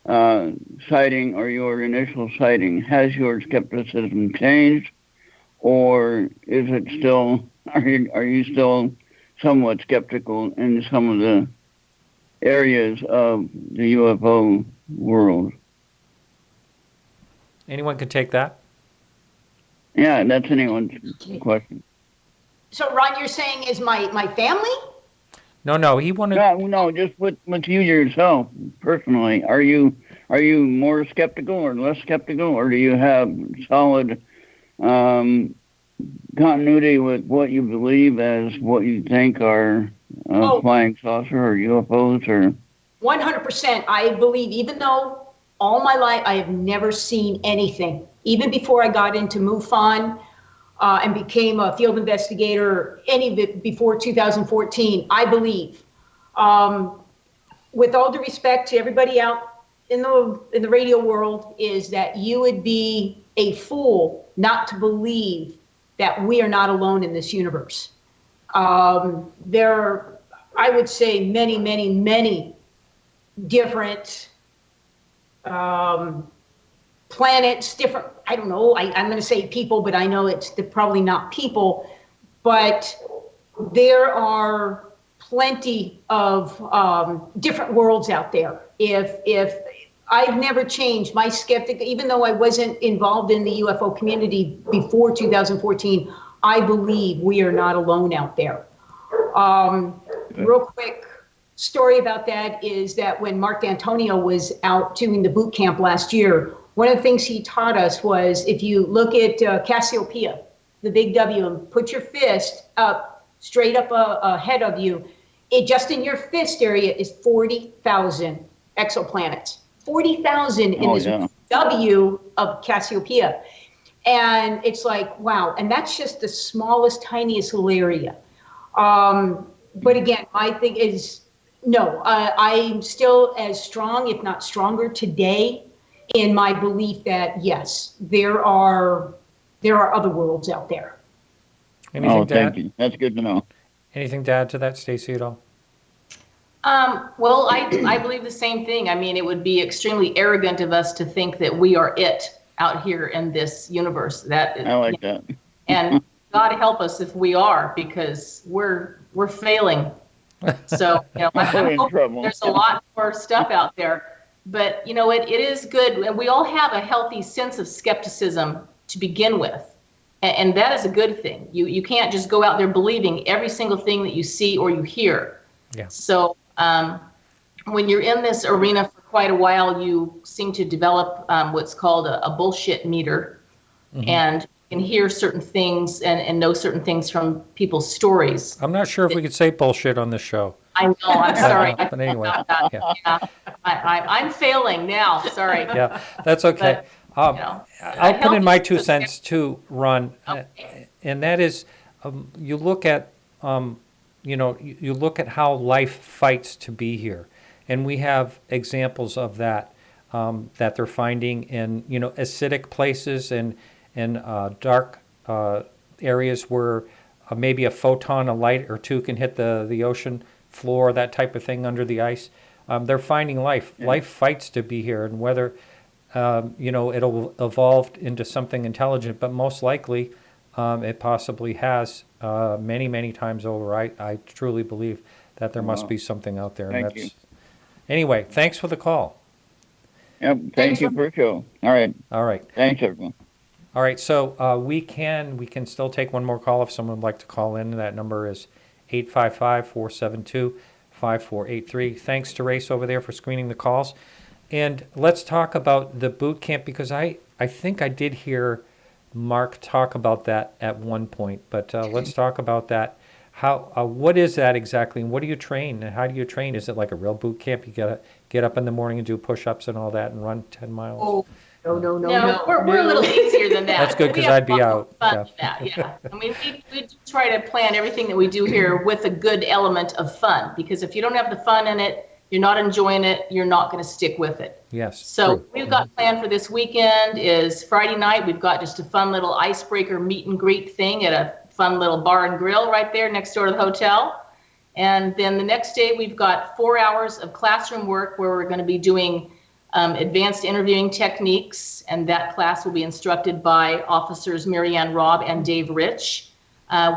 sighting or your initial sighting? Has your skepticism changed, or is it still? Are you still somewhat skeptical in some of the areas of the UFO world? Anyone can take that? Yeah, that's anyone's question. So, Ron, you're saying is my family? No, he wanted... No, just with you yourself personally. Are you Are you more skeptical or less skeptical, or do you have solid continuity with what you believe as what you think are flying saucer or UFOs? Or 100%. I believe, even though all my life I have never seen anything, even before I got into MUFON and became a field investigator, any of it before 2014, I believe, with all due respect to everybody out in the radio world, is that you would be a fool not to believe that we are not alone in this universe. There are, I would say, many, many, many different planets, different, I don't know, I'm going to say people, but I know they're probably not people, but there are plenty of different worlds out there. If I've never changed my skeptic, even though I wasn't involved in the UFO community before 2014, I believe we are not alone out there. Real quick story about that is that when Mark D'Antonio was out doing the boot camp last year, one of the things he taught us was, if you look at Cassiopeia, the big W, and put your fist up, straight up ahead of you, it just in your fist area is 40,000 exoplanets. 40,000 in this W of Cassiopeia. And it's like, wow. And that's just the smallest, tiniest little area. But again, my thing is, no, I'm still as strong, if not stronger today, in my belief that, yes, there are other worlds out there. Anything thank you. That's good to know. Anything to add to that, Stacey, at all? Well, I believe the same thing. I mean, it would be extremely arrogant of us to think that we are it out here in this universe. I like that. And God help us if we are, because we're failing. So, I'm hoping there's a lot more stuff out there. But, it is good. We all have a healthy sense of skepticism to begin with. And that is a good thing. You can't just go out there believing every single thing that you see or you hear. Yeah. So when you're in this arena for quite a while, you seem to develop what's called a bullshit meter. Mm-hmm. And you can hear certain things and know certain things from people's stories. I'm not sure if we could say bullshit on this show. I know, I'm sorry. But anyway. Yeah. I'm failing now, sorry. Yeah, that's okay. But, I'll put in my 2 cents too, Ron, okay. And that is, you look at, you look at how life fights to be here, and we have examples of that that they're finding in acidic places and dark areas where maybe a photon, a light or two can hit the ocean floor, that type of thing under the ice. They're finding life. Yeah. Life fights to be here, and whether it'll evolve into something intelligent, but most likely it possibly has many, many times over. I truly believe that there must be something out there. Thank you. Anyway, thanks for the call. Yep, thank you for the show. All right. Thanks, everyone. All right, so we can still take one more call if someone would like to call in. That number is 855-472-5483. Thanks to Race over there for screening the calls. And let's talk about the boot camp, because I think I did hear Mark talk about that at one point. But let's talk about that. What is that exactly, and what do you train, and how do you train? Is it like a real boot camp? You gotta get up in the morning and do push-ups and all that and run 10 miles? Oh, no. We're a little easier than that. That's good, because I'd be out. Yeah. I mean, we try to plan everything that we do here with a good element of fun, because if you don't have the fun in it, you're not enjoying it, you're not going to stick with it. Yes. So true. We've got planned for this weekend is Friday night. We've got just a fun little icebreaker meet and greet thing at a fun little bar and grill right there next door to the hotel. And then the next day we've got 4 hours of classroom work where we're going to be doing advanced interviewing techniques, and that class will be instructed by officers Marianne Robb and Dave Rich.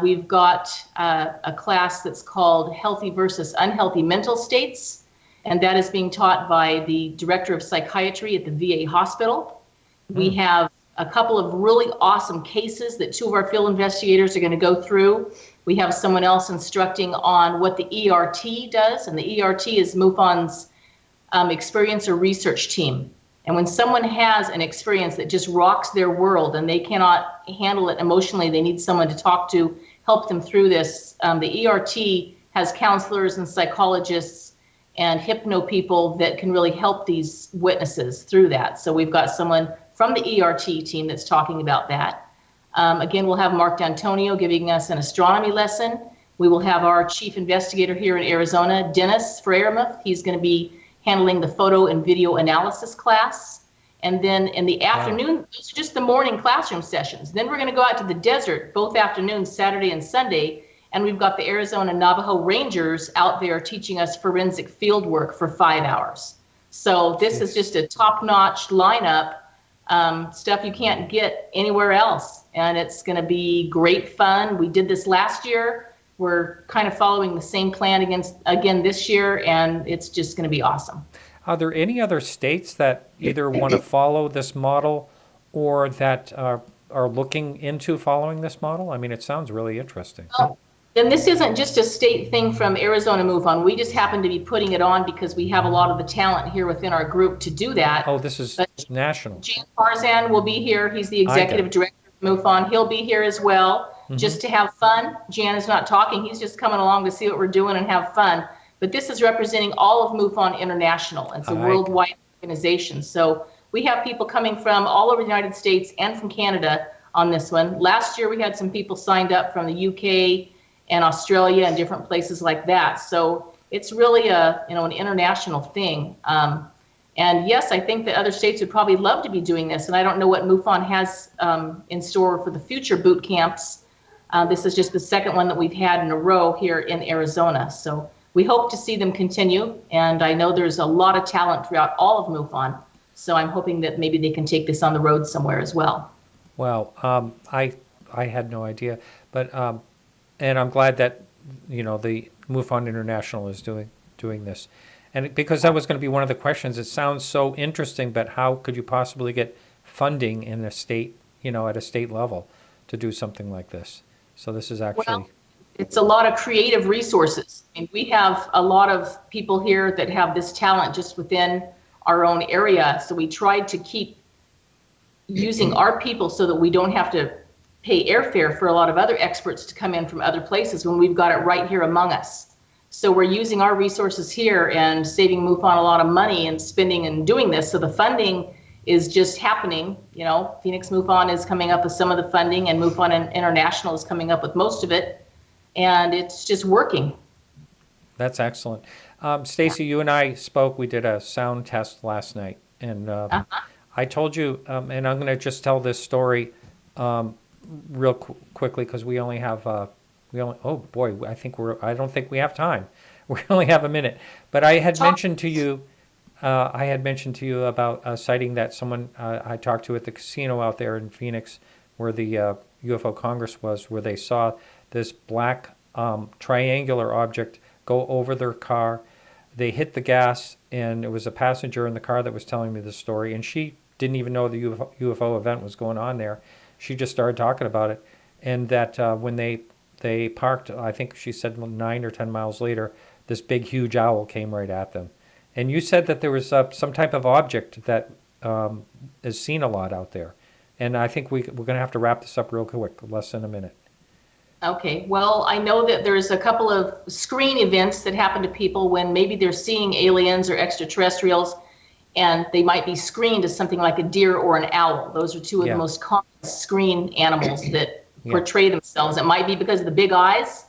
We've got a class that's called Healthy versus Unhealthy Mental States, and that is being taught by the director of psychiatry at the VA hospital. We have a couple of really awesome cases that 2 of our field investigators are going to go through. We have someone else instructing on what the ERT does, and the ERT is MUFON's experience or research team. And when someone has an experience that just rocks their world and they cannot handle it emotionally, they need someone to talk to, help them through this. The ERT has counselors and psychologists and hypno people that can really help these witnesses through that. So we've got someone from the ERT team that's talking about that. Again, we'll have Mark D'Antonio giving us an astronomy lesson. We will have our chief investigator here in Arizona, Dennis Freiermuth. He's going to be handling the photo and video analysis class. And then in the afternoon, those are just the morning classroom sessions. Then we're going to go out to the desert both afternoons, Saturday and Sunday. And we've got the Arizona Navajo Rangers out there teaching us forensic field work for 5 hours. So this is just a top-notch lineup, stuff you can't get anywhere else. And it's going to be great fun. We did this last year. We're kind of following the same plan again this year, and it's just going to be awesome. Are there any other states that either want to follow this model or that are looking into following this model? I mean, it sounds really interesting. Oh, then this isn't just a state thing from Arizona MUFON. We just happen to be putting it on because we have a lot of the talent here within our group to do that. Oh, this is national. Jan Tarzan will be here. He's the executive director of MUFON. He'll be here as well. Just to have fun. Jan is not talking. He's just coming along to see what we're doing and have fun. But this is representing all of MUFON International. It's a worldwide organization. So we have people coming from all over the United States and from Canada on this one. Last year we had some people signed up from the UK and Australia and different places like that. So it's really an international thing. And yes, I think that other states would probably love to be doing this. And I don't know what MUFON has in store for the future boot camps. This is just the second one that we've had in a row here in Arizona. So we hope to see them continue. And I know there's a lot of talent throughout all of MUFON. So I'm hoping that maybe they can take this on the road somewhere as well. Well, I had no idea. But and I'm glad that, the MUFON International is doing this. And because that was going to be one of the questions. It sounds so interesting, but how could you possibly get funding in a state, at a state level to do something like this? So this is actually... Well, it's a lot of creative resources. I mean, we have a lot of people here that have this talent just within our own area. So we tried to keep using our people so that we don't have to pay airfare for a lot of other experts to come in from other places when we've got it right here among us. So we're using our resources here and saving MUFON a lot of money and spending and doing this. So the funding is just happening. Phoenix MUFON is coming up with some of the funding, and MUFON International is coming up with most of it, and it's just working. That's excellent. Stacey, you and I spoke. We did a sound test last night, and I told you, and I'm going to just tell this story real quickly because we only have oh boy, I don't think we have time. We only have a minute. But I had mentioned to you. About a sighting that someone I talked to at the casino out there in Phoenix, where the UFO Congress was, where they saw this black triangular object go over their car. They hit the gas, and it was a passenger in the car that was telling me the story, and she didn't even know the UFO event was going on there. She just started talking about it, and that when they parked, I think she said 9 or 10 miles later, this big, huge owl came right at them. And you said that there was some type of object that is seen a lot out there. And I think we're going to have to wrap this up real quick, less than a minute. Okay. Well, I know that there's a couple of screen events that happen to people when maybe they're seeing aliens or extraterrestrials, and they might be screened as something like a deer or an owl. Those are two of the most common screen animals that portray themselves. It might be because of the big eyes.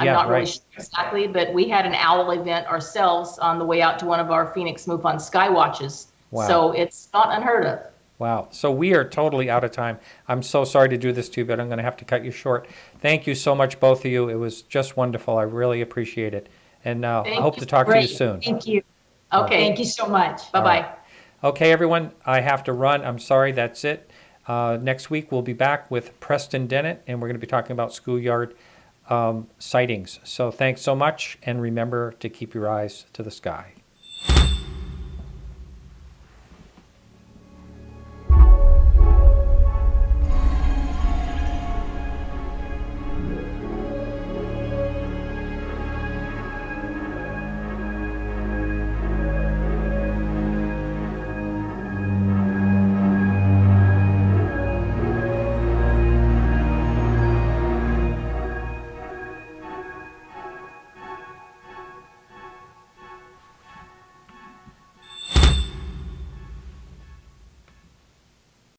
I'm not really sure exactly, but we had an owl event ourselves on the way out to one of our Phoenix MUFON sky watches. Wow. So it's not unheard of. Wow. So we are totally out of time. I'm so sorry to do this to you, but I'm going to have to cut you short. Thank you so much, both of you. It was just wonderful. I really appreciate it. And I hope to talk to you soon. Thank you. Okay. Thank you so much. Bye-bye. Right. Okay, everyone. I have to run. I'm sorry. That's it. Next week, we'll be back with Preston Dennett, and we're going to be talking about schoolyard sightings. So thanks so much, and remember to keep your eyes to the sky.